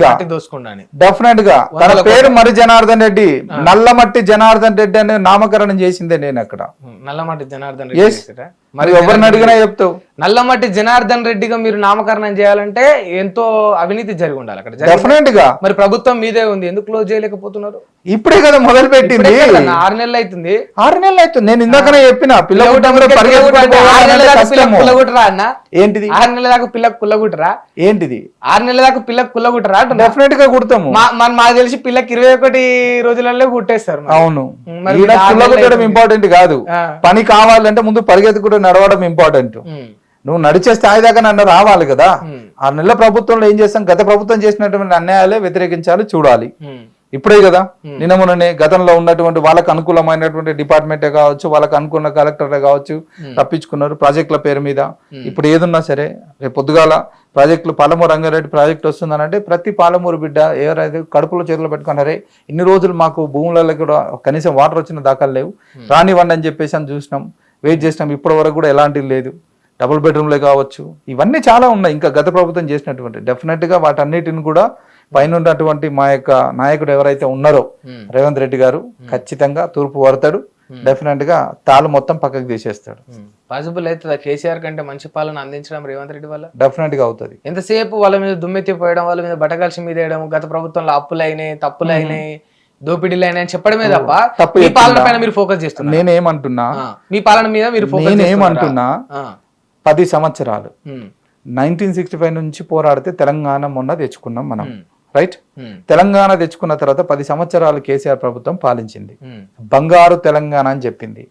గా తన పేరు మరి జనార్దన్ రెడ్డి, నల్లమట్టి జనార్దన్ రెడ్డి అని నామకరణం చేసిందే నేను అక్కడ. నల్లమట్టి జనార్దన్ రెడ్డి మరి ఎవరిని అడిగినా చెప్తావు. నల్లమట్టి జనార్దన్ రెడ్డిగా మీరు నామకరణం చేయాలంటే ఎంతో అవినీతి జరిగి ఉండాలి అక్కడ. డెఫినెట్ గా మరి ప్రభుత్వం మీదే ఉంది, ఎందుకు క్లోజ్ చేయలేకపోతున్నారు? ఇప్పుడే కదా మొదలు పెట్టింది, 6 నెలలు అవుతుంది. 6 నెలలు అవుతుంది. నేను ఇందాకనే చెప్పిన పిల్లగుట్టరా అన్న, ఏంటిది 6 నెలల దాకా పిల్లకు పుల్లగుట్టరా? ఏంటిది 6 నెలల దాకా పిల్లకు పుల్లగుట్టరా? డెఫినెట్ గా కుడతాము. మాకు తెలిసి పిల్లకి 21 రోజులలో కుట్టేస్తారు. అవును, పుల్లగుట్టడం ఇంపార్టెంట్ కాదు, పని కావాలంటే ముందు పరిగెత్తుకుంటూ నడవడం ఇంపార్టెంట్. నువ్వు నడిచే స్థాయి దాకా నన్ను రావాలి కదా. 6 నెలల ప్రభుత్వంలో ఏం చేస్తాం? గత ప్రభుత్వం చేసినటువంటి అన్యాయాలే వ్యతిరేకించాలి, చూడాలి. ఇప్పుడే కదా నిన్న మొన్ననే గతంలో ఉన్నటువంటి వాళ్ళకు అనుకూలమైనటువంటి డిపార్ట్మెంటే కావచ్చు, వాళ్ళకు అనుకున్న కలెక్టరే కావచ్చు తప్పించుకున్నారు ప్రాజెక్టుల పేరు మీద. ఇప్పుడు ఏదున్నా సరే రేపు పొద్దుగాల ప్రాజెక్టులు పాలమూరు రంగారెడ్డి ప్రాజెక్ట్ వస్తుందనంటే ప్రతి పాలమూరు బిడ్డ ఎవరైతే కడుపులో చేతులు పెట్టుకున్నారే ఇన్ని రోజులు మాకు భూములలో కూడా కనీసం వాటర్ వచ్చిన దాఖలు లేవు, రానివ్వండి అని చెప్పేసి అని చూసినాం, వెయిట్ చేసినాం. ఇప్పటి వరకు కూడా ఎలాంటివి లేదు. డబుల్ బెడ్రూమ్లే కావచ్చు, ఇవన్నీ చాలా ఉన్నాయి ఇంకా గత ప్రభుత్వం చేసినటువంటి. డెఫినెట్ గా వాటన్నిటిని కూడా పైన ఉన్నటువంటి మా యొక్క నాయకుడు ఎవరైతే ఉన్నారో రేవంత్ రెడ్డి గారు ఖచ్చితంగా తూర్పు వరతాడు. డెఫినెట్ గా తాళు మొత్తం పక్కకు తీసేస్తాడు. పాసిబుల్ అవుతుందా కేసీఆర్ కంటే మంచి పాలన అందించడం రేవంత్ రెడ్డి వల్ల? డెఫినెట్ గా అవుతుంది. ఎంతసేపు వాళ్ళ మీద దుమ్మెత్తిపోయడం, వాళ్ళ మీద బట్టగలిసి మీద వేయడం, గత ప్రభుత్వంలో అప్పులైనాయి, తప్పులైనాయి, దోపిడీలు అయినాయని చెప్పడమే తప్ప తప్పు మీ పాలన చెప్తున్నా. పైన మీరు ఫోకస్ చేస్తున్నారు. నేనేమంటున్నా మీ పాలన మీద మీరు ఫోకస్ నేనేమంటున్నా 10 సంవత్సరాలు 1965 నుంచి పోరాడితే తెలంగాణ మొన్న తెచ్చుకున్నాం మనం, రైట్? తెలంగాణ తెచ్చుకున్న తర్వాత 10 సంవత్సరాలు కేసీఆర్ ప్రభుత్వం పాలించింది. బంగారు తెలంగాణ అని చెప్పింది.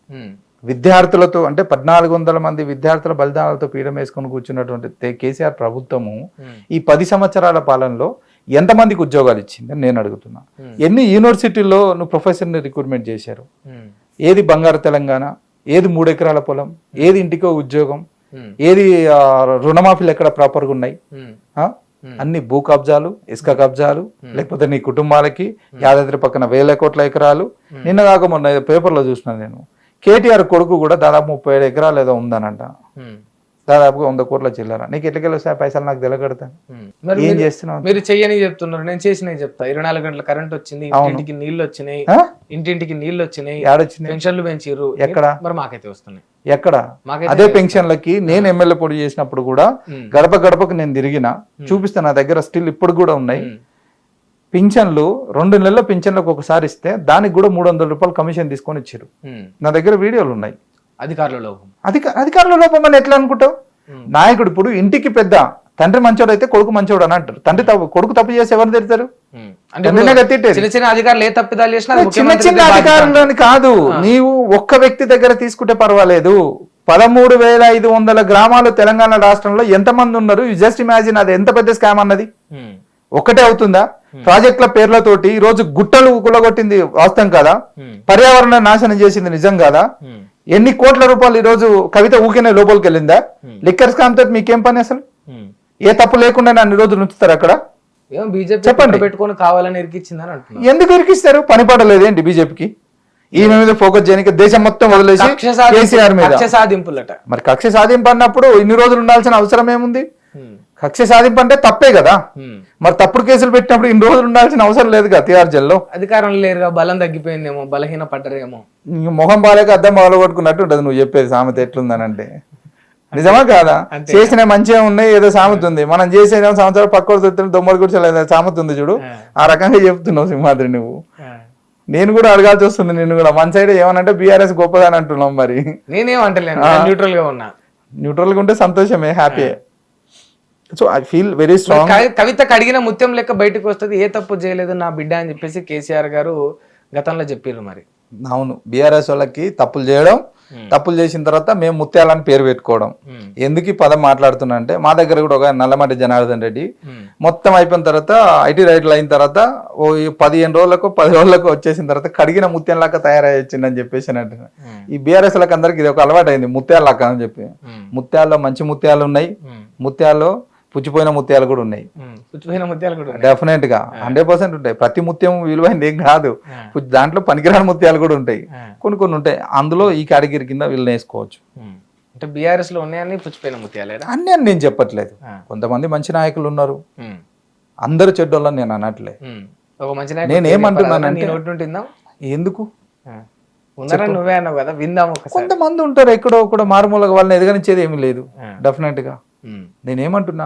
విద్యార్థులతో అంటే 1400 మంది విద్యార్థుల బలిదానాలతో పీఠం వేసుకొని కూర్చున్నటువంటి కేసీఆర్ ప్రభుత్వము ఈ 10 సంవత్సరాల పాలనలో ఎంతమందికి ఉద్యోగాలు ఇచ్చింది అని నేను అడుగుతున్నా. ఎన్ని యూనివర్సిటీల్లో నువ్వు ప్రొఫెసర్ని రిక్రూట్మెంట్ చేశారు? ఏది బంగారు తెలంగాణ? ఏది 3 ఎకరాల పొలం? ఏది ఇంటికో ఉద్యోగం? ఏది రుణమాఫీలు ఎక్కడ ప్రాపర్గా ఉన్నాయి? అన్ని భూ కబ్జాలు, ఇసుక కబ్జాలు, లేకపోతే నీ కుటుంబాలకి యాదాద్రి పక్కన 1000 కోట్ల ఎకరాలు. నిన్న కాక మొన్న పేపర్లో చూసినా నేను, కేటీఆర్ కొడుకు కూడా దాదాపు 37 ఎకరాలు ఏదో ఉందనంట, దాదాపుగా 100 కోట్ల చిల్లర. నీకు ఎట్లకెళ్ళి వస్తాయి పైసలు? నాకు తెలగడతాను. ఏం చేస్తున్నావు? మీరు చెయ్యని చెప్తున్నారు, నేను చేసినవి చెప్తా. 24 గంటల కరెంట్ వచ్చింది, ఇంటింటికి నీళ్లు వచ్చినాయి, ఇంటింటికి నీళ్లు వచ్చినాయి, పెన్షన్లు పెంచారు. ఎక్కడ? మరి మాకైతే వస్తున్నాయి. ఎక్కడ? అదే పెన్షన్లకి నేను ఎమ్మెల్యే పొడి చేసినప్పుడు కూడా గడప గడపకు నేను తిరిగిన, చూపిస్తాను. నా దగ్గర స్టిల్ ఇప్పుడు కూడా ఉన్నాయి పింఛన్లు. 2 నెలల పింఛన్లకు ఒకసారి ఇస్తే దానికి కూడా 300 రూపాయలు కమిషన్ తీసుకొని ఇచ్చారు. నా దగ్గర వీడియోలు ఉన్నాయి. అధికారుల లోపం. అధికారుల లోపం అని ఎట్లా అనుకుంటావు? నాయకుడు ఇప్పుడు ఇంటికి పెద్ద, తండ్రి మంచోడు అయితే కొడుకు మంచోడు అని అంటారు. తండ్రి కొడుకు తప్పు చేసి ఎవరు తిడతారు? చిన్న చిన్న అధికారులు ఏ తప్పిదాలు చేసినా చిన్న చిన్న అధికారులని కాదు, నీవు ఒక్క వ్యక్తి దగ్గర తీసుకుంటే పర్వాలేదు. 13,500 గ్రామాలు తెలంగాణ రాష్ట్రంలో ఎంతమంది ఉన్నారు? జస్ట్ ఇమాజిన్, అది ఎంత పెద్ద స్కామ్ అన్నది ఒక్కటే అవుతుందా? ప్రాజెక్టుల పేర్లతోటి ఈ రోజు గుట్టలు కులగొట్టింది వాస్తవం కాదా? పర్యావరణ నాశనం చేసింది నిజం కాదా? ఎన్ని కోట్ల రూపాయలు ఈ రోజు కవిత ఊకినే లోపలికి వెళ్ళిందా? లిక్కర్ స్కామ్ తోటి మీకేం పని? అసలు ఏ తప్పు లేకుండా నన్ను రోజులు ఉంచుతారు అక్కడ? చెప్పండి. పెట్టుకొని కావాలని ఇరికిచ్చిందని అంటున్నారు. ఎందుకు ఇరికిస్తారు? పని పడలేదు ఏంటి బీజేపీకి? ఈమె మీద ఫోకస్ చేయడానికి దేశం మొత్తం వదిలేసి కేసీఆర్ మీద సాధింపులట. మరి కక్ష సాధింపు అన్నప్పుడు ఇన్ని రోజులు ఉండాల్సిన అవసరం ఏముంది? కక్ష సాధింపు అంటే తప్పే కదా. మరి తప్పుడు కేసులు పెట్టినప్పుడు ఇన్ని రోజులు ఉండాల్సిన అవసరం లేదు కదా. తిహార్ జైల్లో అధికారం లేరుగా, బలం తగ్గిపోయిందేమో, బలహీన పడ్డరేమో. మొహం బాలేక అద్దం బాగా కొట్టుకున్నట్టు ఉంటుంది నువ్వు చెప్పేది. సామెత ఎట్లుందని అంటే నిజమా కాదా? చేసిన మంచిగా ఉన్నాయి, ఏదో సామెత ఉంది. మనం చేసే సంవత్సరాలు పక్క దొమ్మలు కూడా సామెత ఉంది చూడు, ఆ రకంగా చెప్తున్నావు సింహాద్రి నువ్వు. నేను కూడా అడగాల్సి వస్తుంది నిన్ను కూడా. మన సైడ్ ఏమనంటే బీఆర్ఎస్ గొప్పదని అంటున్నాం. మరి నేనేం అంటలేను, న్యూట్రల్ గా ఉన్నా. న్యూట్రల్ గా ఉంటే సంతోషమే, happy. So I feel very strong. కవితకు అడిగిన ముత్యం లెక్క బయటకు వస్తుంది, ఏ తప్పు చేయలేదు నా బిడ్డ అని చెప్పేసి కేసీఆర్ గారు గతంలో చెప్పారు. మరి అవును, బీఆర్ఎస్ వాళ్ళకి తప్పులు చేయడం, తప్పులు చేసిన తర్వాత మేము ముత్యాలని పేరు పెట్టుకోవడం. ఎందుకు ఈ పదం మాట్లాడుతున్నా అంటే, మా దగ్గర కూడా ఒక నల్లమటి జనార్దన్ రెడ్డి మొత్తం అయిపోయిన తర్వాత ఐటీ రైట్లు అయిన తర్వాత ఓ 15 రోజులకు 10 రోజులకు వచ్చేసిన తర్వాత కడిగిన ముత్యం లాగా తయారయ్యిందని చెప్పేసి అంటే, ఈ బీఆర్ఎస్ లకు అందరికి ఇది ఒక అలవాటు అయింది, ముత్యాల లాగా అని చెప్పి. ముత్యాల్లో మంచి ముత్యాలు ఉన్నాయి, ముత్యాల్లో పుచ్చిపోయిన ముత్యాలు కూడా ఉన్నాయి. డెఫినెట్ గా 100% ఉంటాయి. ప్రతి ముత్యం విలువైంది ఏం కాదు, దాంట్లో పనికిరాని ముత్యాలు కూడా ఉంటాయి, కొన్ని ఉంటాయి. అందులో ఈ కేటగిరీ కింద వీళ్ళని వేసుకోవచ్చు. అంటే బీఆర్ఎస్ లో ఉన్నాయని పుచ్చిపోయిన ముత్యాలు అన్ని అని నేను చెప్పట్లేదు. కొంతమంది మంచి నాయకులు ఉన్నారు, అందరు చెడ్డోళ్ళని నేను అనట్లే. నేను ఏమంటున్నానంటే, ఎందుకు నువ్వే అన్నావు కదా, విందాము. కొంతమంది ఉంటారు ఎక్కడో కూడా మారుమూలగా, వాళ్ళని ఎదగనిచ్చేది ఏమీ లేదు. డెఫినెట్ గా నేనేమంటున్నా,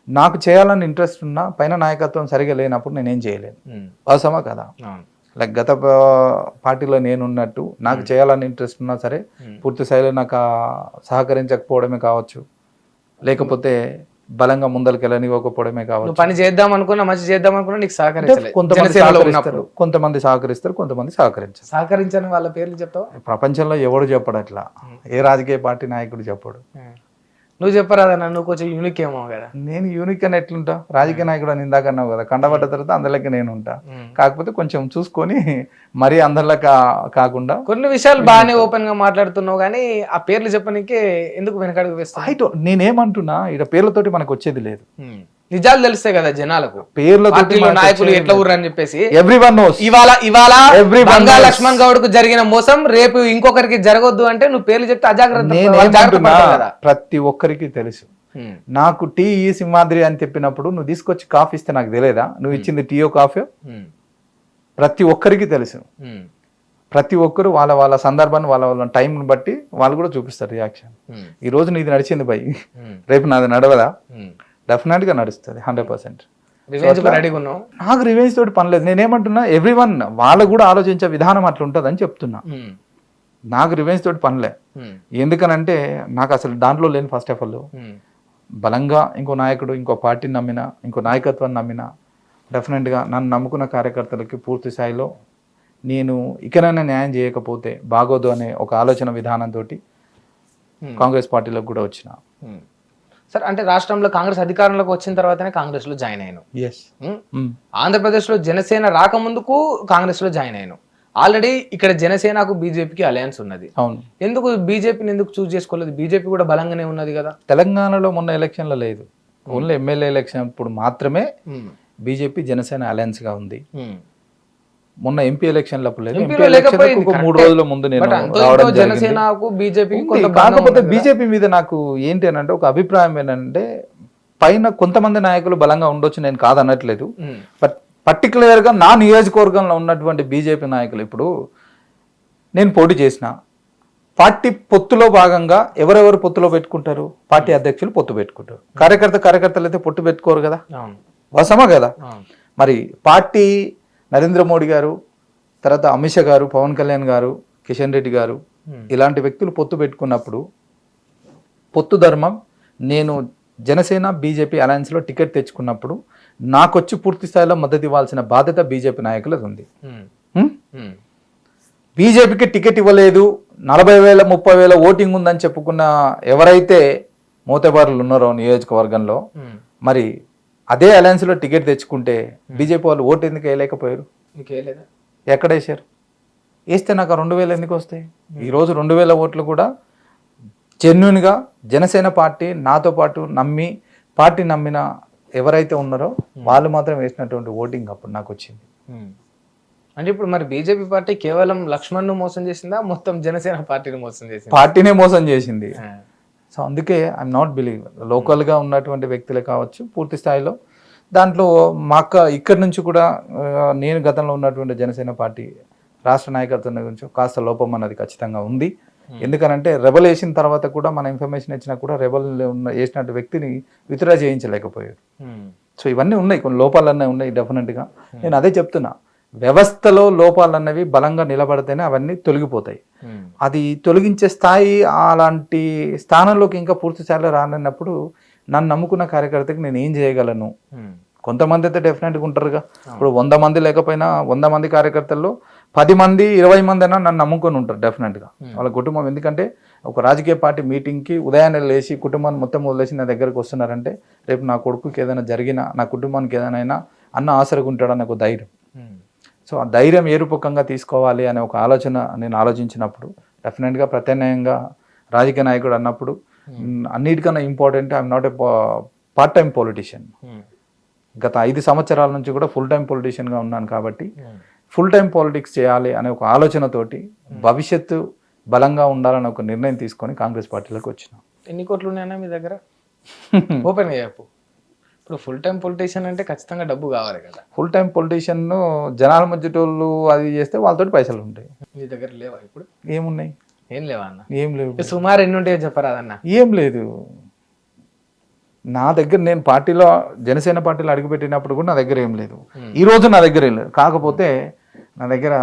నాకు చేయాలని ఇంట్రెస్ట్ ఉన్నా పైన నాయకత్వం సరిగా లేనప్పుడు నేనేం చేయలేను. అవసరమా కదా? లైక్ గత పార్టీలో నేనున్నట్టు నాకు చేయాలని ఇంట్రెస్ట్ ఉన్నా సరే పూర్తి స్థాయిలో నాకు సహకరించకపోవడమే కావచ్చు, లేకపోతే బలంగా ముందరికి వెళ్ళనివ్వకపోవడమే కావచ్చు. పని చేద్దాం అనుకున్నా, మంచి చేద్దాం అనుకున్నా నీకు సహకరించలేదు. కొంతమంది సహకరిస్తారు, కొంతమంది సహకరించారు. సహకరించని వాళ్ళ పేర్లు చెప్తావా? ప్రపంచంలో ఎవడు చెప్పడు అట్లా, ఏ రాజకీయ పార్టీ నాయకుడు చెప్పడు. నువ్వు చెప్పరాదా? నువ్వు కొంచెం యూనిక్ ఏమో కదా. నేను యూనిక్ అని ఎట్లుంటా? రాజకీయ నాయకుడు అని ఇందాక అన్నావు కదా, కండబడ్డ తర్వాత అందరిలోకి నేను ఉంటా. కాకపోతే కొంచెం చూసుకొని మరీ అందరిలో కాకుండా కొన్ని విషయాలు బాగానే ఓపెన్ గా మాట్లాడుతున్నావు, కానీ ఆ పేర్లు చెప్పనీకే ఎందుకు వెనకడుగు వేస్తావు? నేనేమంటున్నా, ఇక్కడ పేర్లతోటి మనకు వచ్చేది లేదు. నిజాలు తెలిస్తే కదా జనాలకు, పేర్లతోటి నాయకులు ఎట్లా ఊర్రు అని చెప్పేసి. Everyone knows. ఇవాళ బంగా లక్ష్మణ్ గౌడ్ కు జరిగిన మోసం రేపు ఇంకొకరికి జరగొద్దు అంటే నువ్వు పేర్లు చెప్తే అజాగ్రత్త. ప్రతి ఒక్కరికి తెలుసు. నాకు టీ ఈ సింహాద్రి అని చెప్పినప్పుడు నువ్వు తీసుకొచ్చి కాఫీ ఇస్తే నాకు తెలియదా నువ్వు ఇచ్చింది టీయో కాఫీ? ప్రతి ఒక్కరికి తెలుసు. ప్రతి ఒక్కరు వాళ్ళ వాళ్ళ సందర్భాన్ని వాళ్ళ టైం బట్టి వాళ్ళు కూడా చూపిస్తారు రియాక్షన్. ఈ రోజు నీది నడిచింది బై, రేపు నాది నడవదా? డెఫినెట్ గా నడుస్తుంది 100%. రివెంజ్ రెడీగా ఉన్నావు. నాకు రివెంజ్ తోటి పని లేదు. నేనేమంటున్నా, ఎవ్రీవన్ వాళ్ళకు కూడా ఆలోచించే విధానం అట్లా ఉంటుందని చెప్తున్నా. నాకు రివెంజ్ తోటి పనిలే. ఎందుకనంటే నాకు అసలు దాంట్లో లేని ఫస్ట్ ఆఫ్ ఆల్ బలంగా ఇంకో నాయకుడు, ఇంకో పార్టీని నమ్మినా, ఇంకో నాయకత్వాన్ని నమ్మినా, డెఫినెట్గా నన్ను నమ్ముకున్న కార్యకర్తలకి పూర్తి స్థాయిలో నేను ఇకనైనా న్యాయం చేయకపోతే బాగోదు అనే ఒక ఆలోచన విధానంతో కాంగ్రెస్ పార్టీలోకి కూడా వచ్చిన. సార్, అంటే రాష్ట్రంలో కాంగ్రెస్ అధికారంలోకి వచ్చిన తర్వాతనే కాంగ్రెస్ లో జాయిన్ అయ్యాను. ఆంధ్రప్రదేశ్ లో జనసేన రాకముందుకు కాంగ్రెస్ లో జాయిన్ అయ్యాను. ఆల్రెడీ ఇక్కడ జనసేనకు బీజేపీకి అలయన్స్ ఉన్నది. అవును. ఎందుకు బీజేపీని ఎందుకు చూస్ చేసుకోలేదు? బీజేపీ కూడా బలంగానే ఉన్నది కదా. తెలంగాణలో మొన్న ఎలక్షన్లో లేదు, ఓన్లీ ఎమ్మెల్యే ఎలక్షన్ అప్పుడు మాత్రమే బీజేపీ జనసేన అలయన్స్ గా ఉంది. మొన్న ఎంపీ ఎలక్షన్లప్పుడు లేదు. ఎంపీ ఎలక్షన్ 3 రోజుల ముందు నేను రావడం జరిగింది. కాకపోతే బీజేపీ మీద నాకు ఏంటి అని అంటే ఒక అభిప్రాయం ఏంటంటే, పైన కొంతమంది నాయకులు బలంగా ఉండొచ్చు, నేను కాదనట్లేదు. బట్ పర్టికులర్ గా నా నియోజకవర్గంలో ఉన్నటువంటి బీజేపీ నాయకులు, ఇప్పుడు నేను పోటీ చేసిన పార్టీ పొత్తులో భాగంగా ఎవరెవరు పొత్తులో పెట్టుకుంటారు? పార్టీ అధ్యక్షులు పొత్తు పెట్టుకుంటారు. కార్యకర్తలు అయితే పొత్తు పెట్టుకోరు కదా, వసమా కదా. మరి పార్టీ నరేంద్ర మోడీ గారు, తర్వాత అమిత్ షా గారు, పవన్ కళ్యాణ్ గారు, కిషన్ రెడ్డి గారు, ఇలాంటి వ్యక్తులు పొత్తు పెట్టుకున్నప్పుడు పొత్తు ధర్మం, నేను జనసేన బీజేపీ అలయన్స్లో టికెట్ తెచ్చుకున్నప్పుడు నాకొచ్చి పూర్తి స్థాయిలో మద్దతు ఇవ్వాల్సిన బాధ్యత బీజేపీ నాయకులది ఉంది. బీజేపీకి టికెట్ ఇవ్వలేదు, 40,000 30,000 ఓటింగ్ ఉందని చెప్పుకున్న ఎవరైతే మోతబారులు ఉన్నారో నియోజకవర్గంలో, మరి అదే అలయన్స్లో టికెట్ తెచ్చుకుంటే బీజేపీ వాళ్ళు ఓటు ఎందుకు వేయలేకపోయారు? ఎక్కడ వేసారు? వేస్తే నాకు 2,000 ఎందుకు వస్తాయి? ఈరోజు 2,000 ఓట్లు కూడా జెన్యున్గా జనసేన పార్టీ నాతో పాటు పార్టీ నమ్మిన ఎవరైతే ఉన్నారో వాళ్ళు మాత్రం వేసినటువంటి ఓటింగ్ అప్పుడు నాకు వచ్చింది. అంటే ఇప్పుడు మరి బీజేపీ పార్టీ కేవలం లక్ష్మణ్ ను మోసం చేసిందా, మొత్తం జనసేన పార్టీని మోసం చేసింది? పార్టీనే మోసం చేసింది. సో అందుకే ఐఎమ్ నాట్ బిలీవ్, లోకల్గా ఉన్నటువంటి వ్యక్తులే కావచ్చు పూర్తి స్థాయిలో దాంట్లో ఇక్కడి నుంచి కూడా నేను గతంలో ఉన్నటువంటి జనసేన పార్టీ రాష్ట్ర నాయకత్వం గురించి కాస్త లోపం అన్నది ఖచ్చితంగా ఉంది. ఎందుకనంటే రెబల్ వేసిన తర్వాత కూడా మన ఇన్ఫర్మేషన్ ఇచ్చినా కూడా రెబల్ వేసినట్టు వ్యక్తిని విత్డ్రా చేయించలేకపోయారు. సో ఇవన్నీ ఉన్నాయి, కొన్ని లోపాలన్నీ ఉన్నాయి డెఫినెట్గా. నేను అదే చెప్తున్నా, వ్యవస్థలో లోపాలన్నవి బలంగా నిలబడితేనే అవన్నీ తొలగిపోతాయి. అది తొలగించే స్థాయి అలాంటి స్థానంలోకి ఇంకా పూర్తి స్థాయిలో రానన్నప్పుడు నన్ను నమ్ముకున్న కార్యకర్తకి నేను ఏం చేయగలను? కొంతమంది అయితే డెఫినెట్గా ఉంటారుగా. ఇప్పుడు 100 మంది లేకపోయినా 100 మంది కార్యకర్తల్లో 10 మంది 20 మంది అయినా నన్ను నమ్ముకొని ఉంటారు డెఫినెట్గా, వాళ్ళ కుటుంబం. ఎందుకంటే ఒక రాజకీయ పార్టీ మీటింగ్కి ఉదయాన్నే లేచి కుటుంబాన్ని మొత్తం వదిలేసి నా దగ్గరకు వస్తున్నారంటే రేపు నా కొడుకుకి ఏదైనా జరిగినా, నా కుటుంబానికి ఏదైనా అన్న ఆసరగా ఉంటాడని ఒక ధైర్యం. సో ఆ ధైర్యం ఏ రూపకంగా తీసుకోవాలి అనే ఒక ఆలోచన నేను ఆలోచించినప్పుడు డెఫినెట్గా ప్రత్యామ్నాయంగా రాజకీయ నాయకుడు అన్నప్పుడు అన్నిటికన్నా important, I'm not a part time politician. గత 5 సంవత్సరాల నుంచి కూడా ఫుల్ టైం పొలిటీషియన్గా ఉన్నాను కాబట్టి ఫుల్ టైం పాలిటిక్స్ చేయాలి అనే ఒక ఆలోచనతోటి భవిష్యత్తు బలంగా ఉండాలని ఒక నిర్ణయం తీసుకొని కాంగ్రెస్ పార్టీలోకి వచ్చిన. ఎన్ని కోట్లు ఉన్నాయన్నా మీ దగ్గర? ఓపెన్ చెప్పు. ఇప్పుడు ఫుల్ టైం పొలిటీషియన్ అంటే ఖచ్చితంగా డబ్బు కావాలి కదా. ఫుల్ టైం పొలిటీషియన్ జనాల మధ్యటోళ్ళు అది చేస్తే వాళ్ళతోటి పైసలు ఉంటాయి. మీ దగ్గర లేవా ఇప్పుడు? ఏమున్నాయి? ఏం లేవా అన్న? ఏం లేవు. సుమారు ఎన్ని ఉంటాయో చెప్పరాదన్న? ఏం లేదు నా దగ్గర. నేను పార్టీలో జనసేన పార్టీలో అడుగుపెట్టినప్పుడు కూడా నా దగ్గర ఏం లేదు. ఈ రోజు నా దగ్గర ఏం లేదు. కాకపోతే నా దగ్గర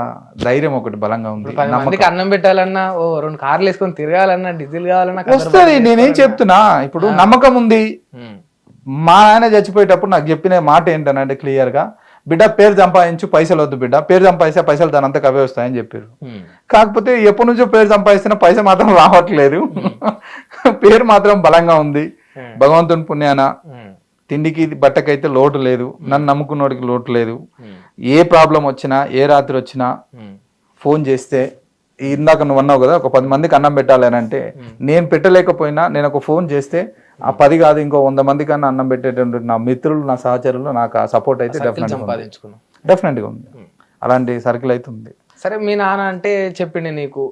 ధైర్యం ఒకటి బలంగా ఉంది. 10 మందికి అన్నం పెట్టాలన్నా, 2 కార్లు వేసుకొని తిరగాలన్నా, డీజిల్ కావాలన్నా వస్తుంది. నేనేం చెప్తున్నా, ఇప్పుడు నమ్మకం ఉంది. మా ఆయన చచ్చిపోయేటప్పుడు నాకు చెప్పిన మాట ఏంటనంటే క్లియర్గా, బిడ్డ పేరు సంపాదించు, పైసలు వద్దు బిడ్డ, పేరు సంపాదిస్తే పైసలు దానంతకు అవే వస్తాయని చెప్పారు. కాకపోతే ఎప్పటి నుంచో పేరు సంపాదిస్తున్న పైస మాత్రం రావట్లేదు. పేరు మాత్రం బలంగా ఉంది. భగవంతుని పుణ్యాన తిండికి బట్టకైతే లోటు లేదు, నన్ను నమ్ముకున్నోడికి లోటు లేదు. ఏ ప్రాబ్లం వచ్చినా, ఏ రాత్రి వచ్చినా ఫోన్ చేస్తే, ఇందాక నువ్వు అన్నావు కదా ఒక 10 మందికి అన్నం పెట్టాలి అని అంటే, నేను పెట్టలేకపోయినా నేను ఒక ఫోన్ చేస్తే ఆ 10 కాదు ఇంకో 100 మంది కన్నా అన్నం పెట్టేటువంటి నా మిత్రులు, నా సహచరులు నాకు ఆ సపోర్ట్ అయితే డెఫినెట్గా ఉంది. అలాంటి సర్కిల్ అయితే ఉంది. సరే, మీ నాన్న అంటే చెప్పిండి నీకు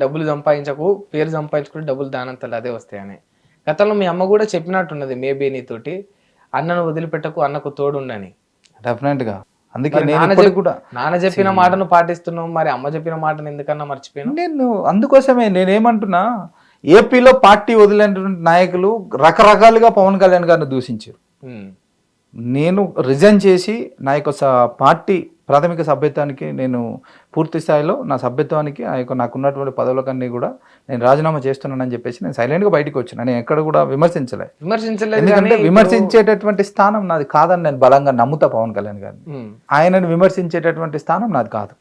డబ్బులు సంపాదించకు, పేరు సంపాదించుకుంటే డబ్బులు దానంతలు అదే వస్తాయని. గతంలో మీ అమ్మ కూడా చెప్పినట్టున్నది మేబీ నీతోటి, అన్నను వదిలిపెట్టకు, అన్నకు తోడుండని. డెఫినెట్గా. అందుకే నాన్న చెప్పిన మాటను పాటిస్తున్నావు, మరి అమ్మ చెప్పిన మాటను ఎందుకన్నా మర్చిపోయాను? నేను అందుకోసమే నేనేమంటున్నా, ఏపీలో పార్టీ వదిలేటువంటి నాయకులు రకరకాలుగా పవన్ కళ్యాణ్ గారిని దూషించారు. నేను రిజైన్ చేసి నా యొక్క పార్టీ ప్రాథమిక సభ్యత్వానికి నేను పూర్తి స్థాయిలో నా సభ్యత్వానికి ఆ యొక్క నాకున్నటువంటి పదవులకన్నీ కూడా నేను రాజీనామా చేస్తున్నానని చెప్పేసి నేను సైలెంట్గా బయటకు వచ్చిన. నేను ఎక్కడ కూడా విమర్శించలేదు. ఎందుకంటే విమర్శించేటటువంటి స్థానం నాది కాదని నేను బలంగా నమ్ముతా పవన్ కళ్యాణ్ గారిని. ఆయనను విమర్శించేటటువంటి స్థానం నాది కాదు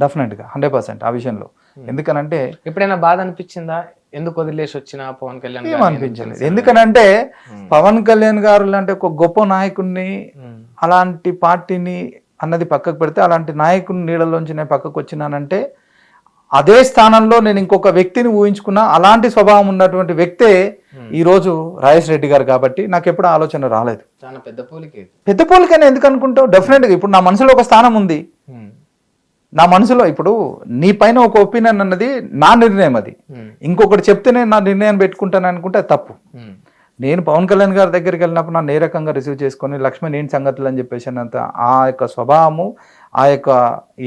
డెఫినెట్గా 100% ఆ విషయంలో. ఎందుకనంటే ఎప్పుడైనా బాధ అనిపించిందా ఎందుకు వదిలేసి వచ్చిన పవన్ కళ్యాణ్? ఏమనిపించలేదు. ఎందుకనంటే పవన్ కళ్యాణ్ గారు లాంటి ఒక గొప్ప నాయకుడిని అలాంటి పార్టీని అన్నది పక్కకు పెడితే అలాంటి నాయకుని నీడలోంచి నేను పక్కకు వచ్చినానంటే అదే స్థానంలో నేను ఇంకొక వ్యక్తిని ఊహించుకున్నా. అలాంటి స్వభావం ఉన్నటువంటి వ్యక్తే ఈరోజు రాజేష్ రెడ్డి గారు. కాబట్టి నాకు ఎప్పుడు ఆలోచన రాలేదు. చాలా పెద్ద పోలికని ఎందుకు అనుకుంటావు? డెఫినెట్గా ఇప్పుడు నా మనసులో ఒక స్థానం ఉంది. నా మనసులో ఇప్పుడు నీ పైన ఒక ఒపీనియన్ అన్నది నా నిర్ణయం, అది ఇంకొకటి చెప్తేనే నా నిర్ణయాన్ని పెట్టుకుంటాను అనుకుంటే అది తప్పు. నేను పవన్ కళ్యాణ్ గారి దగ్గరికి వెళ్ళినప్పుడు నన్ను ఏ రకంగా రిసీవ్ చేసుకొని లక్ష్మణ్ ఏంటి సంగతులు అని చెప్పేసి అన్నంత ఆ యొక్క స్వభావము, ఆ యొక్క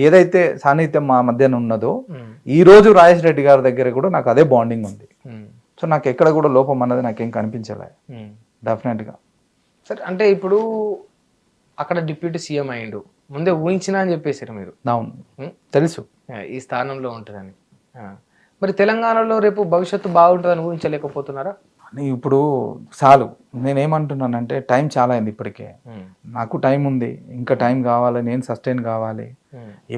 ఏదైతే సాన్నిహిత్యం మా మధ్యన ఉన్నదో ఈ రోజు రాజేష్ రెడ్డి గారి దగ్గర కూడా నాకు అదే బాండింగ్ ఉంది. సో నాకు ఎక్కడ కూడా లోపం అన్నది నాకేం కనిపించలే డెఫినెట్గా. సరే, అంటే ఇప్పుడు అక్కడ డిప్యూటీ సీఎం అయ్యిండు, ముందే ఊహించినా అని చెప్పేసారు మీరు. అవును, తెలుసు ఈ స్థానంలో ఉంటుందని. మరి తెలంగాణలో రేపు భవిష్యత్తు బాగుంటుందని ఊహించలేకపోతున్నారా? ఇప్పుడు చాలు. నేనేమంటున్నానంటే టైం చాలా అయింది ఇప్పటికే. నాకు టైం ఉంది, ఇంకా టైం కావాలి, నేను సస్టైన్ కావాలి.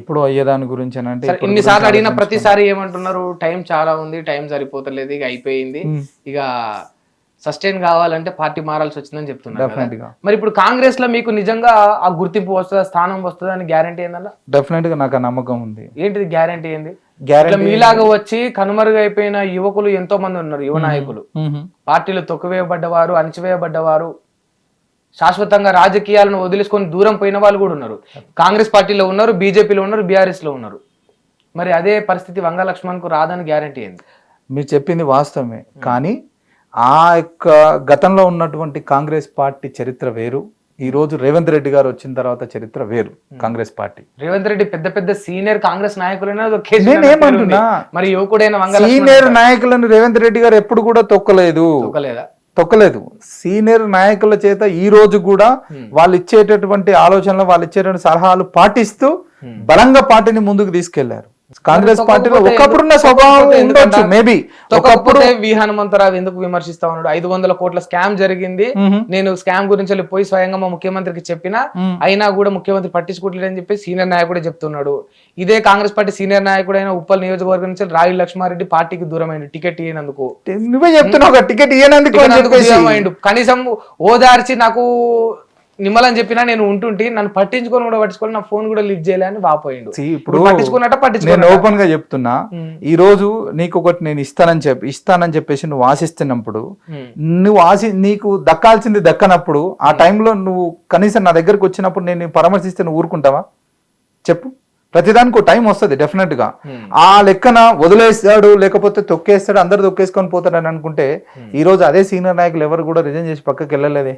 ఎప్పుడు అయ్యేదాని గురించి అని అంటే ఇన్నిసార్లు అడిగిన ప్రతిసారి ఏమంటున్నారు? టైం చాలా ఉంది, టైం సరిపోతలేదు, ఇక అయిపోయింది, ఇక సస్టైన్ కావాలంటే పార్టీ మారాల్సి వచ్చిందని చెప్తున్నారు. మరి ఇప్పుడు కాంగ్రెస్ లో మీకు నిజంగా ఆ గుర్తింపు వస్తుందా, స్థానం వస్తుందా అని గ్యారంటీ ఏందన్నా? డెఫినెట్ గా నాకు ఆ నమ్మకం ఉంది. ఏంటిది గ్యారంటీ ఏంది? మీలాగా వచ్చి కనుమరుగైపోయిన యువకులు ఎంతో మంది ఉన్నారు, యువ నాయకులు, పార్టీలు తొక్కువేయబడ్డవారు, అణచివేయబడ్డవారు, శాశ్వతంగా రాజకీయాలను వదిలేసుకొని దూరం పోయిన వాళ్ళు కూడా ఉన్నారు. కాంగ్రెస్ పార్టీలో ఉన్నారు, బీజేపీలో ఉన్నారు, బీఆర్ఎస్ లో ఉన్నారు. మరి అదే పరిస్థితి వంగ లక్ష్మణ్ కు రాదని గ్యారంటీ ఏంది? మీరు చెప్పింది వాస్తవమే, కానీ ఆ యొక్క గతంలో ఉన్నటువంటి కాంగ్రెస్ పార్టీ చరిత్ర వేరు, ఈ రోజు రేవంత్ రెడ్డి గారు వచ్చిన తర్వాత చరిత్ర వేరు. కాంగ్రెస్ పార్టీ, రేవంత్ రెడ్డి పెద్ద పెద్ద సీనియర్ కాంగ్రెస్ నాయకులైనా, మరి యువకుడైన సీనియర్ నాయకులను రేవంత్ రెడ్డి గారు ఎప్పుడు కూడా తొక్కలేదు. సీనియర్ నాయకుల చేత ఈ రోజు కూడా వాళ్ళు ఇచ్చేటటువంటి ఆలోచనలు, వాళ్ళు ఇచ్చేటువంటి సలహాలు పాటిస్తూ బలంగా పార్టీని ముందుకు తీసుకెళ్లారు. కాంగ్రెస్ పార్టీలో ఒకప్పుడున్న స్వభావం ఉండొచ్చు, మేబీ ఒకప్పుడు. వి హనుమంతరావు ఎందుకు విమర్శిస్తా ఉన్నాడు? 500 కోట్ల స్కామ్ జరిగింది, నేను స్కామ్ గురించి పోయి స్వయంగా మా ముఖ్యమంత్రికి చెప్పినా అయినా కూడా ముఖ్యమంత్రి పట్టించుకోవట్లేదని చెప్పి సీనియర్ నాయకుడే చెప్తున్నాడు. ఇదే కాంగ్రెస్ పార్టీ సీనియర్ నాయకుడైన ఉప్పల్ నియోజకవర్గం నుంచి రాయి లక్ష్మారెడ్డి పార్టీకి దూరమైంది టికెట్ ఇయ్యనందుకు. నువ్వే చెప్తున్నావు టికెట్ ఇయ్యనందుకు. కనీసం ఓదార్చి నాకు నిమ్మలని చెప్పినా నేను ఉంటుంటే నన్ను పట్టించుకొని కూడా పట్టించుకోవాలి, నా ఫోన్ కూడా లిఫ్ట్ చేయాలని వాపోయిండు. ఇప్పుడు నేను ఓపెన్ గా చెప్తున్నా, ఈ రోజు నీకు ఒకటి నేను ఇస్తానని చెప్పేసి నువ్వు ఆశిస్తున్నప్పుడు, నీకు దక్కాల్సింది దక్కనప్పుడు, ఆ టైంలో నువ్వు కనీసం నా దగ్గరకు వచ్చినప్పుడు నేను పరామర్శిస్తే నువ్వు ఊరుకుంటావా చెప్పు? ప్రతిదానికి టైం వస్తుంది డెఫినెట్ గా. ఆ లెక్కన వదిలేస్తాడు, లేకపోతే తొక్కేస్తాడు, అందరు తొక్కేసుకొని పోతాడని అనుకుంటే ఈ రోజు అదే సీనియర్ నాయకులు ఎవరు కూడా రిజైన్ చేసి పక్కకి వెళ్ళలేదే,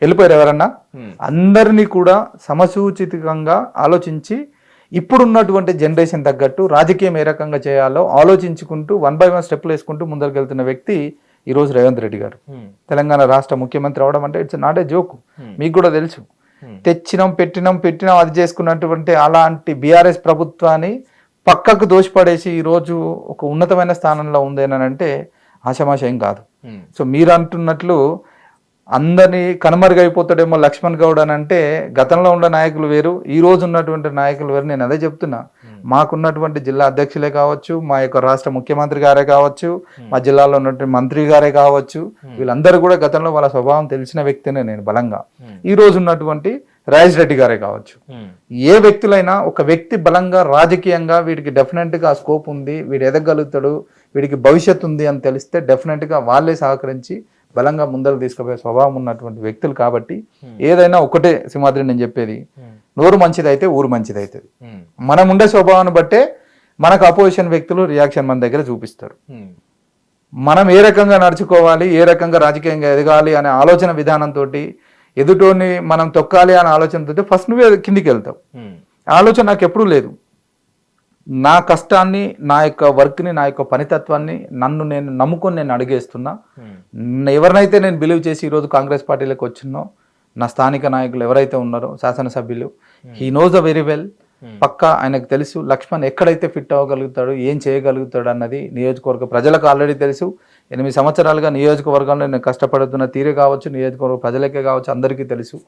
వెళ్ళిపోయారు ఎవరన్నా? అందరినీ కూడా సమసూచితంగా ఆలోచించి ఇప్పుడున్నటువంటి జనరేషన్ తగ్గట్టు రాజకీయం ఏ రకంగా చేయాలో ఆలోచించుకుంటూ 1 by 1 స్టెప్లు వేసుకుంటూ ముందరికి వెళ్తున్న వ్యక్తి ఈ రోజు రేవంత్ రెడ్డి గారు. తెలంగాణ రాష్ట్ర ముఖ్యమంత్రి అవడం అంటే ఇట్స్ నాట్ ఏ జోక్, మీకు కూడా తెలుసు. తెచ్చినాం పెట్టినాం అది చేసుకున్నటువంటి అలాంటి బీఆర్ఎస్ ప్రభుత్వాన్ని పక్కకు దోషపడేసి ఈ రోజు ఒక ఉన్నతమైన స్థానంలో ఉందేనంటే ఆషామాషయం కాదు. సో మీరు అంటున్నట్లు అందరినీ కనుమరుగైపోతాడేమో లక్ష్మణ్ గౌడ్ అని అంటే, గతంలో ఉన్న నాయకులు వేరు, ఈ రోజు ఉన్నటువంటి నాయకులు వేరు. నేను అదే చెప్తున్నా, మాకున్నటువంటి జిల్లా అధ్యక్షులే కావచ్చు, మా యొక్క రాష్ట్ర ముఖ్యమంత్రి గారే కావచ్చు, మా జిల్లాలో ఉన్నటువంటి మంత్రి గారే కావచ్చు, వీళ్ళందరూ కూడా గతంలో వాళ్ళ స్వభావం తెలిసిన వ్యక్తినే నేను బలంగా. ఈ రోజు ఉన్నటువంటి రాజేష్ రెడ్డి గారే కావచ్చు, ఏ వ్యక్తులైనా ఒక వ్యక్తి బలంగా రాజకీయంగా వీడికి డెఫినెట్ గా స్కోప్ ఉంది, వీడు ఎదగలుగుతాడు, వీడికి భవిష్యత్తు ఉంది అని తెలిస్తే డెఫినెట్ గా వాళ్ళే సహకరించి బలంగా ముందరకు తీసుకుపోయే స్వభావం ఉన్నటువంటి వ్యక్తులు. కాబట్టి ఏదైనా ఒకటే సింహాద్రి నేను చెప్పేది, నోరు మంచిదైతే ఊరు మంచిదైతుంది. మనం ఉండే స్వభావాన్ని బట్టే మనకు అపోజిషన్ వ్యక్తులు రియాక్షన్ మన దగ్గర చూపిస్తారు. మనం ఏ రకంగా నడుచుకోవాలి, ఏ రకంగా రాజకీయంగా ఎదగాలి అనే ఆలోచన విధానంతో, ఎదుటోని మనం తొక్కాలి అనే ఆలోచనతో ఫస్ట్ నువ్వే కిందికి వెళ్తావు. ఆలోచన నాకు ఎప్పుడూ లేదు. నా కష్టాన్ని, నా యొక్క వర్క్ని, నా యొక్క పనితత్వాన్ని నన్ను నేను నమ్ముకొని నేను అడిగేస్తున్నా. ఎవరినైతే నేను బిలీవ్ చేసి ఈరోజు కాంగ్రెస్ పార్టీలోకి వచ్చినో నా స్థానిక నాయకులు ఎవరైతే ఉన్నారో శాసనసభ్యులు, he knows the very well. పక్కా ఆయనకు తెలుసు లక్ష్మణ్ ఎక్కడైతే ఫిట్ అవ్వగలుగుతాడు, ఏం చేయగలుగుతాడు అన్నది నియోజకవర్గ ప్రజలకు ఆల్రెడీ తెలుసు. 8 సంవత్సరాలుగా నియోజకవర్గంలో నేను కష్టపడుతున్న తీరే కావచ్చు, నియోజకవర్గ ప్రజలకే కావచ్చు, అందరికీ తెలుసు.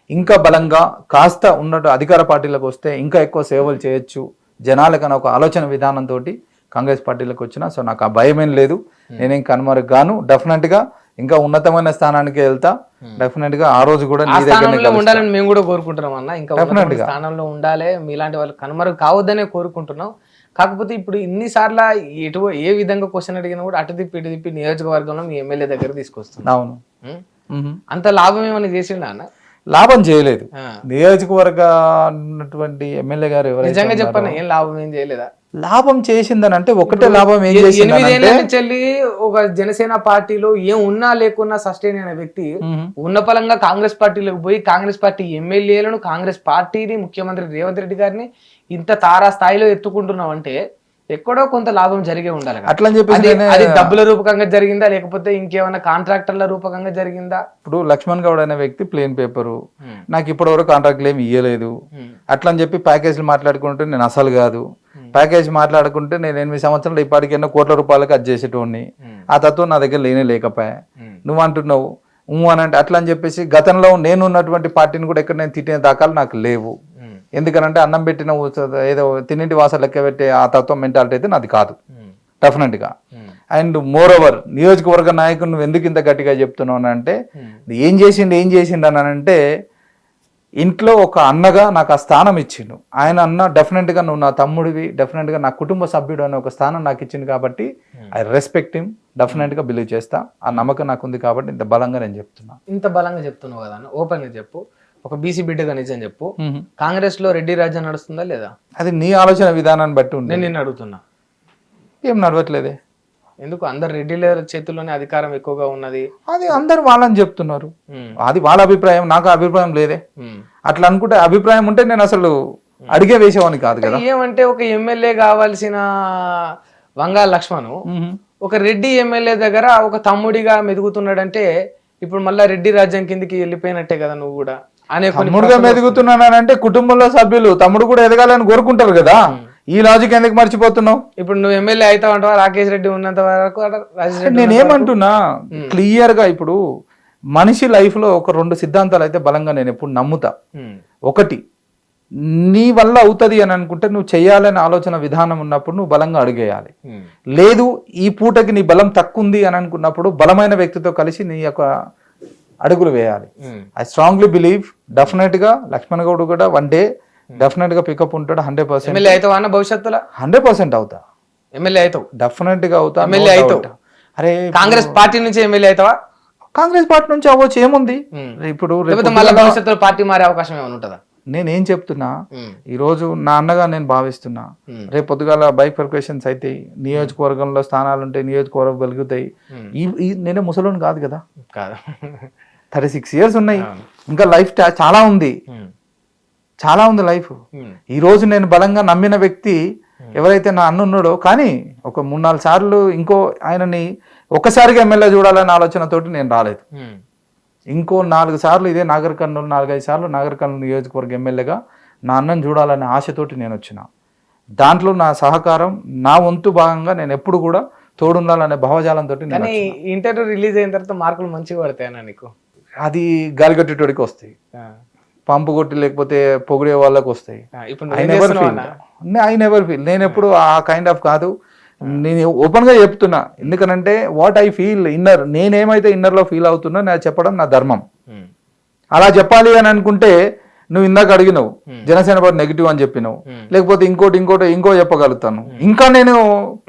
ఇంకా బలంగా కాస్త ఉన్నట్టు అధికార పార్టీలకు వస్తే ఇంకా ఎక్కువ సేవలు చేయొచ్చు జనాలకన్నా ఒక ఆలోచన విధానంతో కాంగ్రెస్ పార్టీలకు వచ్చిన. సో నాకు ఆ భయమేం లేదు, నేనేం కనుమరుగు గాను. డెఫినెట్గా ఇంకా ఉన్నతమైన స్థానానికి వెళ్తా. డెఫినెట్గా ఆ రోజు కూడా నీ దగ్గర ఉండాలని మేము కూడా కోరుకుంటున్నాం అన్న. ఇంకా ఉన్నతమైన స్థానంలో ఉండాలి, మీలాంటి వాళ్ళు కనుమరుగు కావద్దనే కోరుకుంటున్నాం. కాకపోతే ఇప్పుడు ఇన్నిసార్లు ఏ విధంగా క్వశ్చన్ అడిగినా కూడా అటు తిప్పి ఇటు తిప్పి నియోజకవర్గంలో మీ ఎమ్మెల్యే దగ్గర తీసుకొస్తున్నాం. అవును, అంత లాభం ఏమైనా చేసిండా అన్న? లాభం చేయలేదు. నియోజకవర్గ ఉన్నటువంటి ఎమ్మెల్యే గారు ఎవరైతే నిజంగా చెప్పండి, ఏం లాభం ఏం చేయలేదా? లాభం చేసిందని అంటే ఒకటే లాభం ఏం చేసింది, 8 ఏళ్ల నుంచి ఒక జనసేన పార్టీలో ఏం ఉన్నా లేకున్నా సస్టైన్ అయిన వ్యక్తి ఉన్న పలంగా కాంగ్రెస్ పార్టీలోకి పోయి కాంగ్రెస్ పార్టీ ఎమ్మెల్యేలను, కాంగ్రెస్ పార్టీని, ముఖ్యమంత్రి రేవంత్ రెడ్డి గారిని ఇంత తారా స్థాయిలో ఎత్తుకుంటున్నాం అంటే ఎక్కడో కొంత లాభం జరిగే ఉండాలి. అట్లా అని చెప్పేసి అది డబ్బుల రూపకంగా జరిగిందా లేకపోతే ఇంకేమైనా కాంట్రాక్టర్ల రూపకంగా జరిగిందా? ఇప్పుడు లక్ష్మణ్ గౌడ్ అనే వ్యక్తి ప్లేన్ పేపరు, నాకు ఇప్పటి వరకు కాంట్రాక్ట్లు ఏమి ఇయ్యలేదు. అట్లా అని చెప్పి ప్యాకేజీలు మాట్లాడుకుంటే నేను అసలు కాదు. ప్యాకేజ్ మాట్లాడుకుంటే నేను 8 సంవత్సరాలు ఇప్పటికైనా కోట్ల రూపాయలకు అది చేసేటోడిని. ఆ తత్వం నా దగ్గర లేకపోయా. నువ్వు అంటున్నావు అని అంటే అట్లా అని చెప్పేసి గతంలో నేను ఉన్నటువంటి పార్టీని కూడా ఎక్కడ నేను తిట్టిన దాఖలు నాకు లేవు. ఎందుకనంటే అన్నం పెట్టిన ఏదో తిన్నింటి వాస లెక్క పెట్టే ఆ తత్వం మెంటాలిటీ అయితే నాది కాదు డెఫినెట్గా. అండ్ మోర్ ఓవర్ నియోజకవర్గ నాయకుడు నువ్వు ఎందుకు ఇంత గట్టిగా చెప్తున్నావు అంటే ఏం చేసిండు అని అంటే ఇంట్లో ఒక అన్నగా నాకు ఆ స్థానం ఇచ్చిండు. ఆయన అన్న డెఫినెట్గా నువ్వు నా తమ్ముడివి, డెఫినెట్గా నా కుటుంబ సభ్యుడు అనే ఒక స్థానం నాకు ఇచ్చింది కాబట్టి ఐ రెస్పెక్ట్ హిమ్, డెఫినెట్గా బిలీవ్ చేస్తా. ఆ నమ్మకం నాకు ఉంది కాబట్టి ఇంత బలంగా నేను చెప్తున్నా. ఇంత బలంగా చెప్తున్నావు కదా ఓపెన్ గా చెప్పు, ఒక బీసీ బిడ్డగా నిజం చెప్పు, కాంగ్రెస్ లో రెడ్డి రాజ్యం నడుస్తుందా లేదా? అది నీ ఆలోచన విధానాన్ని బట్టి ఉంది. నేను నిన్ను అడుగుతున్నా. ఏం నడవట్లేదే? ఎందుకు? అందరు రెడ్డిల చేతుల్లోనే అధికారం ఎక్కువగా ఉన్నది. అది అందరు వాళ్ళని చెప్తున్నారు, అది వాళ్ళ అభిప్రాయం, నాకు అభిప్రాయం లేదే. అట్లా అనుకుంటే అభిప్రాయం ఉంటే నేను అసలు అడిగే వేసేవాడిని కాదు కదా. ఏమంటే ఒక ఎమ్మెల్యే కావాల్సిన వంగా లక్ష్మణ్ ఒక రెడ్డి ఎమ్మెల్యే దగ్గర ఒక తమ్ముడిగా మెదుగుతున్నాడంటే ఇప్పుడు మళ్ళా రెడ్డి రాజ్యం కిందికి వెళ్ళిపోయినట్టే కదా నువ్వు కూడా. తమ్ముడుగా మెదుగుతున్నానంటే కుటుంబంలో సభ్యులు తమ్ముడు కూడా ఎదగాలని కోరుకుంటారు కదా. ఈ లాజిక్ ఎందుకు మర్చిపోతున్నావు? ఇప్పుడు నువ్వు ఎమ్మెల్యే అవుతావు అంటావా? రాకేష్ రెడ్డి ఉన్నంత వరకు నేనేమంటున్నా క్లియర్ గా, ఇప్పుడు మనిషి లైఫ్ లో ఒక 2 సిద్ధాంతాలు అయితే బలంగా నేను ఎప్పుడు నమ్ముతా. ఒకటి, నీ వల్ల అవుతుంది అని అనుకుంటే నువ్వు చేయాలనే ఆలోచన విధానం ఉన్నప్పుడు నువ్వు బలంగా అడుగేయాలి. లేదు ఈ పూటకి నీ బలం తక్కువ ఉంది అని అనుకున్నప్పుడు బలమైన వ్యక్తితో కలిసి నీ యొక్క అడుగులు వేయాలి. ఐ స్ట్రాంగ్లీ బిలీవ్ డెఫినెట్ గా లక్ష్మణ్ గౌడ్ కూడా వన్ డే డెఫినెట్ గా పికప్ ఉంటాడు. 100% ఎమ్మెల్యే అవుతావా అన్న భవిష్యత్తులో? 100% అవుతా. ఎమ్మెల్యే అవుతావు? డెఫినెట్ గా అవుతా. ఎమ్మెల్యే అవుతావు? అరే కాంగ్రెస్ పార్టీ నుంచి ఎమ్మెల్యే అవుతావా? కాంగ్రెస్ పార్టీ నుంచి అవ్వచ్చు, ఏముంది. ఇప్పుడు భవిష్యత్తులో పార్టీ మారే అవకాశం ఏమైనా ఉంటుందా? నేనేం చెప్తున్నా, ఈ రోజు నా అన్నగా నేను భావిస్తున్నా. రేపు పొద్దుగాల బైక్ ప్రిపరేషన్స్ అయితే నియోజకవర్గంలో స్థానాలు ఉంటాయి, నియోజకవర్గం వెలుగుతాయి. నేనే ముసలోని కాదు కదా, 36 years ఉన్నాయి. ఇంకా లైఫ్ చాలా ఉంది, చాలా ఉంది లైఫ్. ఈ రోజు నేను బలంగా నమ్మిన వ్యక్తి ఎవరైతే నా అన్న ఉన్నాడో, కానీ ఒక 3-4 సార్లు ఇంకో ఆయనని ఒక్కసారిగా ఎమ్మెల్యే చూడాలనే ఆలోచనతోటి నేను రాలేదు. ఇంకో 4 సార్లు ఇదే నాగర్ కర్నూలు, 4-5 సార్లు నాగర్ కర్నూలు నియోజకవర్గ ఎమ్మెల్యేగా నా అన్నను చూడాలనే ఆశతోటి నేను వచ్చిన. దాంట్లో నా సహకారం, నా వంతు భాగంగా నేను ఎప్పుడు కూడా తోడుండాలనే భావజాలంతో. ఇంటర్వ్యూ రిలీజ్ అయిన తర్వాత మార్కులు మంచిగా పడతాయన్నా నీకు? అది గాలిగట్టేటోడికి వస్తాయి, పంపు కొట్టి లేకపోతే పొగిడే వాళ్ళకి వస్తాయి. I never feel. నేను ఎప్పుడు ఆ కైండ్ ఆఫ్ కాదు. నేను ఓపెన్ గా చెప్తున్నా, ఎందుకనంటే వాట్ ఐ ఫీల్ ఇన్నర్, నేనేమైతే ఇన్నర్ లో ఫీల్ అవుతున్నా నేను చెప్పడం నా ధర్మం. అలా చెప్పాలి అని అనుకుంటే నువ్వు ఇందాక అడిగినావు జనసేన పార్టీ నెగిటివ్ అని చెప్పినావు, లేకపోతే ఇంకో చెప్పగలుగుతాను. ఇంకా నేను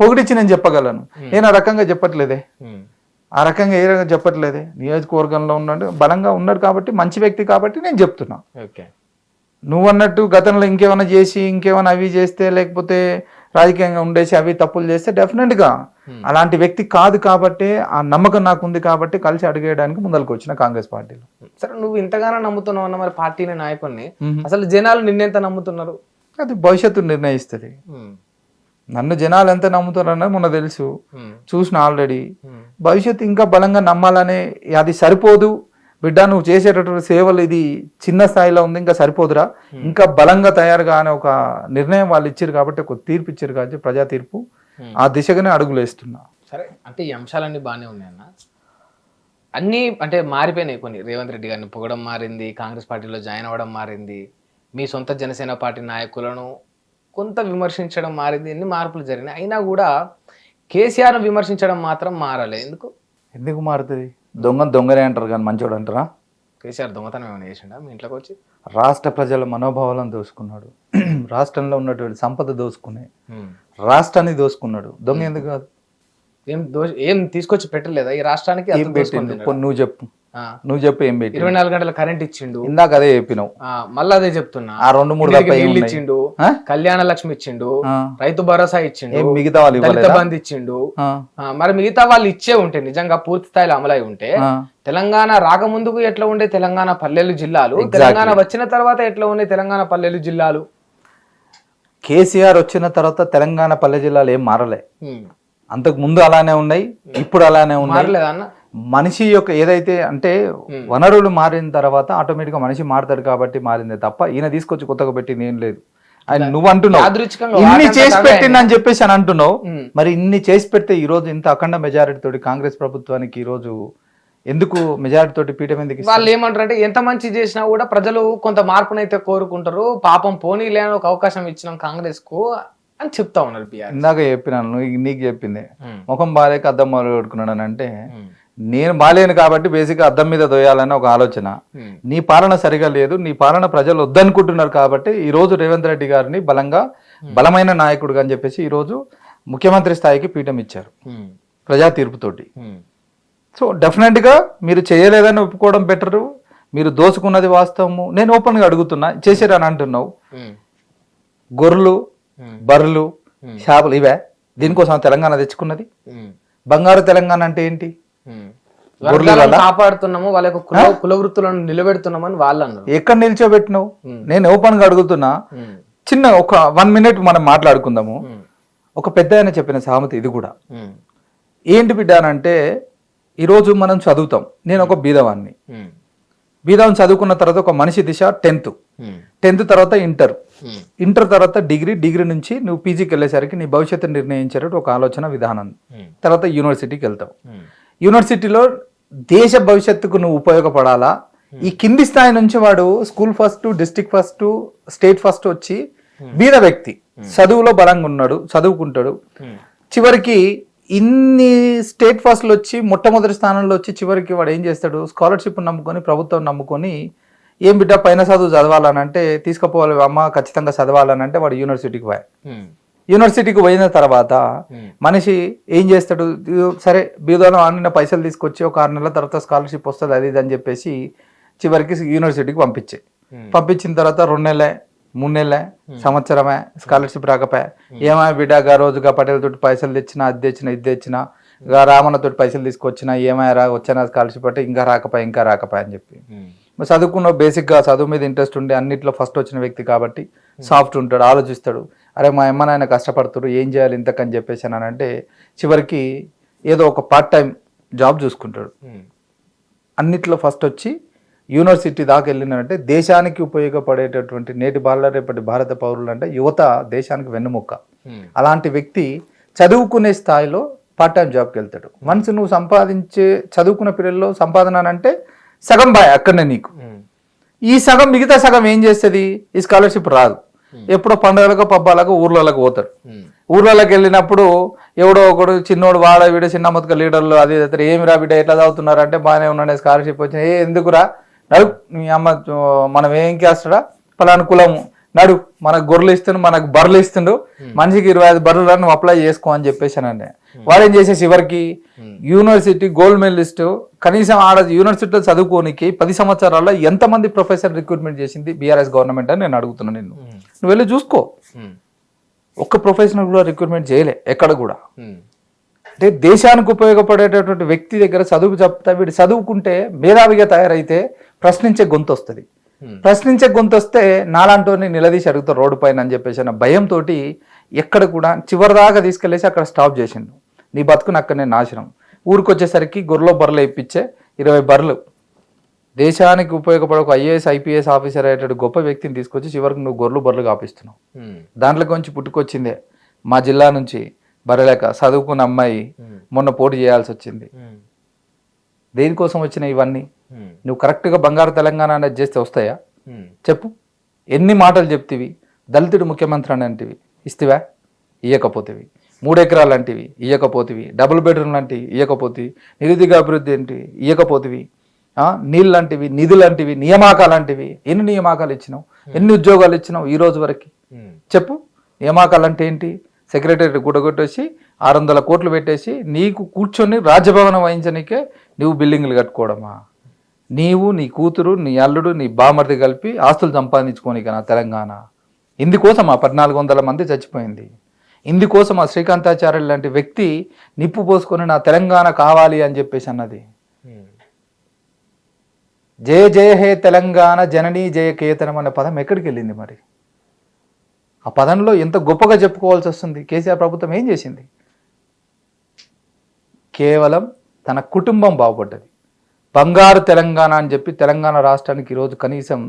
పొగిడిచ్చి నేను చెప్పగలను. నేను ఆ రకంగా చెప్పట్లేదే, ఆ రకంగా ఏ రకంగా చెప్పట్లేదే. నియోజకవర్గంలో ఉన్నాడు, బలంగా ఉన్నాడు కాబట్టి, మంచి వ్యక్తి కాబట్టి నేను చెప్తున్నా. నువ్వు అన్నట్టు గతంలో ఇంకేమైనా చేసి ఇంకేమైనా అవి చేస్తే, లేకపోతే రాజకీయంగా ఉండేసి అవి తప్పులు చేస్తే డెఫినెట్ గా అలాంటి వ్యక్తి కాదు కాబట్టి, ఆ నమ్మకం నాకు ఉంది కాబట్టి కలిసి అడిగేయడానికి ముందరకు వచ్చిన కాంగ్రెస్ పార్టీలో. సరే, నువ్వు ఇంతగానో నమ్ముతున్నావు అన్న మరి పార్టీని, నాయకుడిని, అసలు జనాలు నిన్నెంత నమ్ముతున్నారు? అది భవిష్యత్తు నిర్ణయిస్తుంది. నన్ను జనాలు ఎంత నమ్ముతారన్నది మొన్న తెలుసు, చూసిన ఆల్రెడీ. భవిష్యత్తు ఇంకా బలంగా నమ్మాలనే, అది సరిపోదు, బిడ్డ నువ్వు చేసేటటువంటి సేవలు ఇది చిన్న స్థాయిలో ఉంది, ఇంకా సరిపోదురా, ఇంకా బలంగా తయారుగా అనే ఒక నిర్ణయం వాళ్ళు ఇచ్చారు కాబట్టి, ఒక తీర్పు ఇచ్చారు కాబట్టి, ప్రజా తీర్పు, ఆ దిశగానే అడుగులు వేస్తున్నా. సరే, అంటే ఈ అంశాలన్నీ బాగానే ఉన్నాయన్న. అన్నీ అంటే మారిపోయినాయి కొన్ని. రేవంత్ రెడ్డి గారిని పొగడం మారింది, కాంగ్రెస్ పార్టీలో జాయిన్ అవ్వడం మారింది, మీ సొంత జనసేన పార్టీ నాయకులను కొంత విమర్శించడం మారింది, ఎన్ని మార్పులు జరిగినాయి. అయినా కూడా కేసీఆర్ను విమర్శించడం మాత్రం మారలే. ఎందుకు మారుతుంది? దొంగనే అంటారు కానీ మంచోడు అంటారా? కేసీఆర్ దొంగతనం ఏమైనా చేసిండా మీ ఇంట్లోకి వచ్చి? రాష్ట్ర ప్రజల మనోభావాలను దోసుకున్నాడు, రాష్ట్రంలో ఉన్నటువంటి సంపద దోసుకునే రాష్ట్రాన్ని దోసుకున్నాడు. దొంగ ఎందుకు కాదు? ఏం తీసుకొచ్చి పెట్టలేదా ఈ రాష్ట్రానికి? ఏం పెట్టిండు? నువ్వు చెప్పు ఏం పెట్టి? 24 గంటల కరెంట్ ఇచ్చిండు, ఇందాక అదే చెప్పినావు, మళ్ళీ అదే చెప్తున్నా. ఆ 2-3 నీళ్ళు ఇచ్చిండు, కళ్యాణ లక్ష్మి ఇచ్చిండు, రైతు భరోసా ఇచ్చిండు, మిగతా వాళ్ళు దళిత బంధు ఇచ్చిండు. మరి మిగతా వాళ్ళు ఇచ్చే ఉంటే, నిజంగా పూర్తి స్థాయిలో అమలై ఉంటే, తెలంగాణ రాకముందుకు ఎట్లా ఉండే తెలంగాణ పల్లెలు జిల్లాలు, తెలంగాణ వచ్చిన తర్వాత ఎట్లా ఉండే తెలంగాణ పల్లెలు జిల్లాలు? కేసీఆర్ వచ్చిన తర్వాత తెలంగాణ పల్లె జిల్లాలు ఏం మారలే, అంతకు ముందు అలానే ఉన్నాయి, ఇప్పుడు అలానే ఉన్నాయి. మనిషి యొక్క ఏదైతే అంటే వనరులు మారిన తర్వాత ఆటోమేటిక్ గా మనిషి మారుతాడు కాబట్టి మారిందే తప్ప ఈయన తీసుకొచ్చి కొత్తగా పెట్టింది ఏం లేదు. ఆయన నువ్వు అంటున్నావు ఇన్ని చేసి పెట్టిందని చెప్పేసి అని అంటున్నావు. మరి ఇన్ని చేసి పెడితే ఈ రోజు ఇంత అఖండ మెజారిటీ తోటి కాంగ్రెస్ ప్రభుత్వానికి ఈ రోజు ఎందుకు మెజారిటీ తోటి పీఠం ఎందుకు? వాళ్ళు ఏమంటారు అంటే, ఎంత మంచి చేసినా కూడా ప్రజలు కొంత మార్పునైతే కోరుకుంటారు, పాపం పోనీ లేని ఒక అవకాశం ఇచ్చినాం కాంగ్రెస్ కు అని చెప్తా ఉన్నారు. ఇందాక చెప్పినాను, నీకు చెప్పింది ముఖం బాలేక అద్దం మొదలు పెట్టుకున్నాడు అని అంటే, నేను బాలేను కాబట్టి బేసిక్ అద్దం మీద దోయాలని ఒక ఆలోచన. నీ పాలన సరిగా లేదు, నీ పాలన ప్రజలు వద్దనుకుంటున్నారు కాబట్టి ఈ రోజు రేవంత్ రెడ్డి గారిని బలమైన నాయకుడుగా అని చెప్పేసి ఈ రోజు ముఖ్యమంత్రి స్థాయికి పీఠం ఇచ్చారు ప్రజా తీర్పుతోటి. సో డెఫినెట్ గా మీరు చేయలేదని ఒప్పుకోవడం బెటరు. మీరు దోచుకున్నది వాస్తవము. నేను ఓపెన్ గా అడుగుతున్నా, చేశారని అంటున్నావు. గొర్రెలు, బర్రెలు, చేపలు ఇవే దీనికోసం తెలంగాణ తెచ్చుకున్నది? బంగారు తెలంగాణ అంటే ఏంటి? కాపాడుతున్నాము, వాళ్ళ యొక్క కుల వృత్తులను నిలబెడుతున్నామని వాళ్ళు అన్నారు. ఎక్కడ నిల్చోబెట్టినావు? నేను ఓపెన్ గా అడుగుతున్నా. చిన్న ఒక 1 minute మనం మాట్లాడుకుందాము. ఒక పెద్ద ఆయన చెప్పిన సామెత ఇది కూడా. ఏంటి బిడ్డ అంటే, ఈరోజు మనం చదువుతాం. నేను ఒక బీదవాన్ని, బీదవాన్ని చదువుకున్న తర్వాత ఒక మనిషి దిశ 10th తర్వాత ఇంటర్ తర్వాత డిగ్రీ నుంచి నువ్వు పీజీకి వెళ్ళేసరికి నీ భవిష్యత్తు నిర్ణయించేటట్టు ఒక ఆలోచన విధానం. తర్వాత యూనివర్సిటీకి వెళ్తావు. యూనివర్సిటీలో దేశ భవిష్యత్తుకు నువ్వు ఉపయోగపడాలా? ఈ కింది స్థాయి నుంచి వాడు school first, district first, state first వచ్చి బీద వ్యక్తి చదువులో బలంగా ఉన్నాడు, చదువుకుంటాడు. చివరికి ఇన్ని స్టేట్ ఫస్ట్లు వచ్చి మొట్టమొదటి స్థానంలో వచ్చి చివరికి వాడు ఏం చేస్తాడు? స్కాలర్షిప్ నమ్ముకొని, ప్రభుత్వం నమ్ముకొని, ఏం బిడ్డ పైన చదువు చదవాలని అంటే, తీసుకుపోవాలి అమ్మ ఖచ్చితంగా చదవాలని అంటే వాడు యూనివర్సిటీకి పోయాడు. యూనివర్సిటీకి పోయిన తర్వాత మనిషి ఏం చేస్తాడు? సరే బీదోలో ఆడిన పైసలు తీసుకొచ్చి ఒక 6 నెలల తర్వాత స్కాలర్షిప్ వస్తుంది అది ఇది అని చెప్పేసి చివరికి యూనివర్సిటీకి పంపించిన తర్వాత 2 నెలలే 3 నెలలే సంవత్సరమే స్కాలర్షిప్ రాకపోయా. ఏమా బిడ్డగా రోజుగా పటేలతోటి పైసలు తెచ్చినా, అది తెచ్చినా, ఇది తెచ్చినా, రామన్నతోటి పైసలు తీసుకొచ్చినా, ఏమైనా వచ్చినా స్కాలర్షిప్ అంటే ఇంకా రాకపోయా అని చెప్పి. చదువుకున్న బేసిక్గా చదువు మీద ఇంట్రెస్ట్ ఉండి అన్నిట్లో ఫస్ట్ వచ్చిన వ్యక్తి కాబట్టి సాఫ్ట్ ఉంటాడు, ఆలోచిస్తాడు. అరే మా అమ్మ నాయన కష్టపడుతున్నారు, ఏం చేయాలి ఇంతకని చెప్పేసి అని అంటే చివరికి ఏదో ఒక పార్ట్ టైం జాబ్ చూసుకుంటాడు. అన్నిట్లో ఫస్ట్ వచ్చి యూనివర్సిటీ దాకా వెళ్ళినంటే దేశానికి ఉపయోగపడేటటువంటి నేటి బాల రేపటి భారత పౌరులు అంటే యువత దేశానికి వెన్నుముక్క. అలాంటి వ్యక్తి చదువుకునే స్థాయిలో పార్ట్ టైం జాబ్కి వెళ్తాడు. మనసు నువ్వు సంపాదించే చదువుకున్న పీరియడ్లో సంపాదన అంటే సగం బాయ్ అక్కడనే నీకు. ఈ సగం మిగతా సగం ఏం చేస్తుంది? ఈ స్కాలర్షిప్ రాదు. ఎప్పుడో పండుగలకు పబ్బాలకు ఊర్లలోకి పోతారు. ఊర్లలోకి వెళ్ళినప్పుడు ఎవడో ఒకడు చిన్నోడు వాడ వీడు చిన్న మొత్తం లీడర్లు అది ఏమి రా బిడ్డ ఎట్లా చదువుతున్నారు అంటే బాగానే ఉన్నాడే స్కాలర్షిప్ వచ్చిన. ఎందుకురా నడు మీ అమ్మ మనం ఏం చేస్తాడా పలానా కులము నడు మనకు గొర్రెలు ఇస్తుండు మనకు బర్రెలు ఇస్తుండు మనిషికి 25 బర్రెలు నువ్వు అప్లై చేసుకో అని చెప్పేసానండి. వాడేం చేసేసి చివరికి యూనివర్సిటీ గోల్డ్ మెడలిస్ట్ కనీసం ఆడ యూనివర్సిటీలో చదువుకోనికి 10 సంవత్సరాల్లో ఎంతమంది ప్రొఫెసర్ రిక్రూట్మెంట్ చేసింది బీఆర్ఎస్ గవర్నమెంట్ అని నేను అడుగుతున్నాను. నువ్వు వెళ్ళి చూసుకో. ఒక్క ప్రొఫెషనల్ కూడా రిక్రూట్మెంట్ చేయలే ఎక్కడ కూడా. అంటే దేశానికి ఉపయోగపడేటటువంటి వ్యక్తి దగ్గర చదువు చెప్తా వీడు చదువుకుంటే మేధావిగా తయారైతే ప్రశ్నించే గొంతు వస్తుంది. ప్రశ్నించే గొంతు వస్తే నాలాంటి నిలదీసి అడుగుతారు రోడ్డు పైన అని చెప్పేసి అన్న భయంతో ఎక్కడ కూడా చివరిదాకా తీసుకెళ్లేసి అక్కడ స్టాప్ చేసిండు. నీ బతుకుని అక్కడ నేను నాశనం. ఊరికి వచ్చేసరికి గొర్రెలో బర్రెలు ఇప్పించే 20 బర్రెలు దేశానికి ఉపయోగపడే ఒక ఐఏఎస్ ఐపీఎస్ ఆఫీసర్ అయ్యేటట్టు గొప్ప వ్యక్తిని తీసుకొచ్చి చివరికి నువ్వు గొర్రెలు బర్రెలు కాపిస్తున్నావు. దాంట్లో కొంచెం పుట్టుకొచ్చిందే మా జిల్లా నుంచి బరలేక చదువుకున్న అమ్మాయి మొన్న పోటీ చేయాల్సి వచ్చింది. దేనికోసం వచ్చినాయి ఇవన్నీ? నువ్వు కరెక్ట్గా బంగారు తెలంగాణ అనేది చేస్తే వస్తాయా చెప్పు? ఎన్ని మాటలు చెప్తివి? దళితుడు ముఖ్యమంత్రి అని అంటివి, ఇస్తావా? ఇయ్యకపోతేవి. 3 ఎకరాలు అంటివి, ఇయ్యకపోతేవి. డబుల్ బెడ్రూమ్ లాంటివి ఇయ్యకపోతేవి. నిరుద్యోగ అభివృద్ధి ఏంటి, ఇయ్యకపోతేవి. నీళ్ళు లాంటివి, నిధులు లాంటివి, నియామకాలు లాంటివి. ఎన్ని నియామకాలు ఇచ్చినావు? ఎన్ని ఉద్యోగాలు ఇచ్చినావు ఈ రోజు వరకు చెప్పు? నియామకాలు అంటే ఏంటి? సెక్రటరీ గుడగొట్టేసి 600 కోట్లు పెట్టేసి నీకు కూర్చొని రాజ్యభవనం వహించడానికే నువ్వు బిల్డింగ్లు కట్టుకోవడమా? నీవు, నీ కూతురు, నీ అల్లుడు, నీ బామర్ది కలిపి ఆస్తులు సంపాదించుకోనిక నా తెలంగాణ. ఇందుకోసం 1400 మంది చచ్చిపోయింది. ఇందుకోసం ఆ శ్రీకాంతాచార్యులు లాంటి వ్యక్తి నిప్పు పోసుకొని నా తెలంగాణ కావాలి అని చెప్పేసి అన్నది. జయ జయ హే తెలంగాణ జననీ జయ కేతనం అనే పదం ఎక్కడికి వెళ్ళింది మరి? ఆ పదంలో ఎంత గొప్పగా చెప్పుకోవాల్సి వస్తుంది. కేసీఆర్ ప్రభుత్వం ఏం చేసింది? కేవలం తన కుటుంబం బాగుపడ్డది. బంగారు తెలంగాణ అని చెప్పి తెలంగాణ రాష్ట్రానికి ఈరోజు కనీసం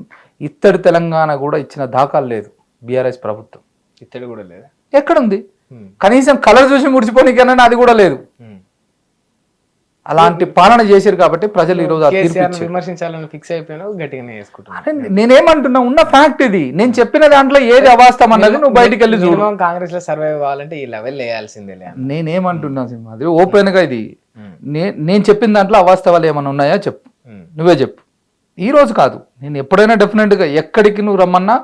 ఇత్తడి తెలంగాణ కూడా ఇచ్చిన దాఖలు లేదు బీఆర్ఎస్ ప్రభుత్వం. ఇత్తడి కూడా లేదా? ఎక్కడుంది? కనీసం కలర్ చూసి ముడిచిపోనికన్నా అది కూడా లేదు. అలాంటి పాలన చేశారు కాబట్టి ప్రజలు ఈరోజు విమర్శించాలని ఫిక్స్ అయిపోయినావు, గట్టిగానే చేసుకుంటున్నా. నేనేమంటున్నా, ఉన్న ఫ్యాక్ట్ ఇది. నేను చెప్పిన దాంట్లో ఏది అవాస్తవం అన్నది నువ్వు బయటికి వెళ్ళి చూడు. కాంగ్రెస్ లో సర్వైవ్ కావాలంటే ఈ లెవెల్ వేయాల్సిందే. నేనేమంటున్నా సింహాద్రి, ఓపెన్ గా ఇది నేను చెప్పిన దాంట్లో అవాస్తవాలు ఏమైనా ఉన్నాయా చెప్పు, నువ్వే చెప్పు. ఈ రోజు కాదు, నేను ఎప్పుడైనా డెఫినెట్ గా ఎక్కడికి నువ్వు రమ్మన్నా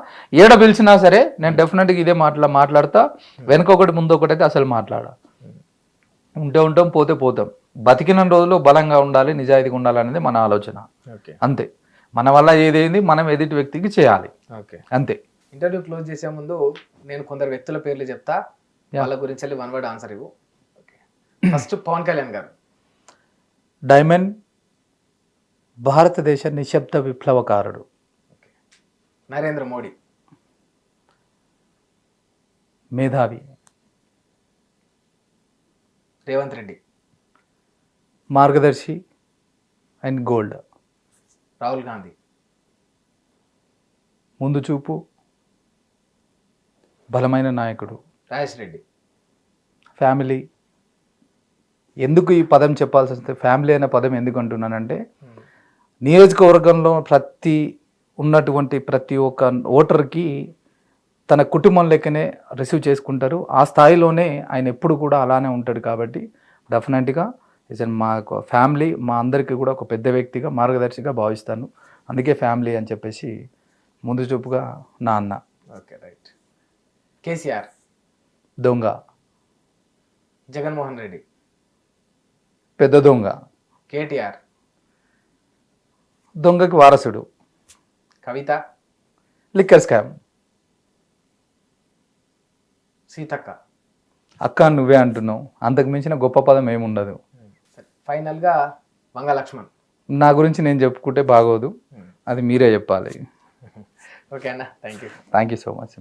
ఏడ పిలిచినా సరే నేను డెఫినెట్ గా ఇదే మాట్లాడతా. వెనకొకటి ముందొకటి అయితే అసలు మాట్లాడా. ఉంటే ఉంటాం, పోతే పోతాం. బతికిన రోజులు బలంగా ఉండాలి, నిజాయితీగా ఉండాలి అనేది మన ఆలోచన. అంతే. మన వల్ల ఏదైంది మనం ఎదుటి వ్యక్తికి చేయాలి, అంతే. ఇంటర్వ్యూ క్లోజ్ చేసే ముందు నేను కొందరు వ్యక్తుల పేర్లు చెప్తా, వాళ్ళ గురించి వెళ్ళి 1 word ఆన్సర్ ఇవ్వు. ఫస్ట్ పవన్ కళ్యాణ్ గారు. డైమండ్, భారతదేశ నిశ్శబ్ద విప్లవకారుడు. నరేంద్ర మోడీ. మేధావి. రేవంత్ రెడ్డి. మార్గదర్శి అండ్ గోల్డ్. రాహుల్ గాంధీ. ముందు చూపు, బలమైన నాయకుడు. రాజేష్ రెడ్డి. ఫ్యామిలీ. ఎందుకు ఈ పదం చెప్పాల్సి వస్తే ఫ్యామిలీ అనే పదం ఎందుకు అంటున్నానంటే, నియోజకవర్గంలో ఉన్నటువంటి ప్రతి ఒక్క ఓటర్కి తన కుటుంబం లెక్కనే రిసీవ్ చేసుకుంటారు. ఆ స్థాయిలోనే ఆయన ఎప్పుడు కూడా అలానే ఉంటాడు. కాబట్టి డెఫినెట్గా మా ఫ్యామిలీ, మా అందరికీ కూడా ఒక పెద్ద వ్యక్తిగా, మార్గదర్శిగా భావిస్తాను. అందుకే ఫ్యామిలీ అని చెప్పేసి ముందు చూపుగా నా అన్న. Okay, right. కేసీఆర్. దొంగ. జగన్మోహన్ రెడ్డి. పెద్ద దొంగ. కేటీఆర్. దొంగకి వారసుడు. కవిత. Liquor scam. సీతక్క. అక్క నువ్వే అంటున్నావు, అంతకు మించిన గొప్ప పదం ఏముండదు. ఫైనల్గా వంగ లక్ష్మణ్. నా గురించి నేను చెప్పుకుంటే బాగోదు, అది మీరే చెప్పాలి. ఓకే అన్న, thank you. Thank you so much.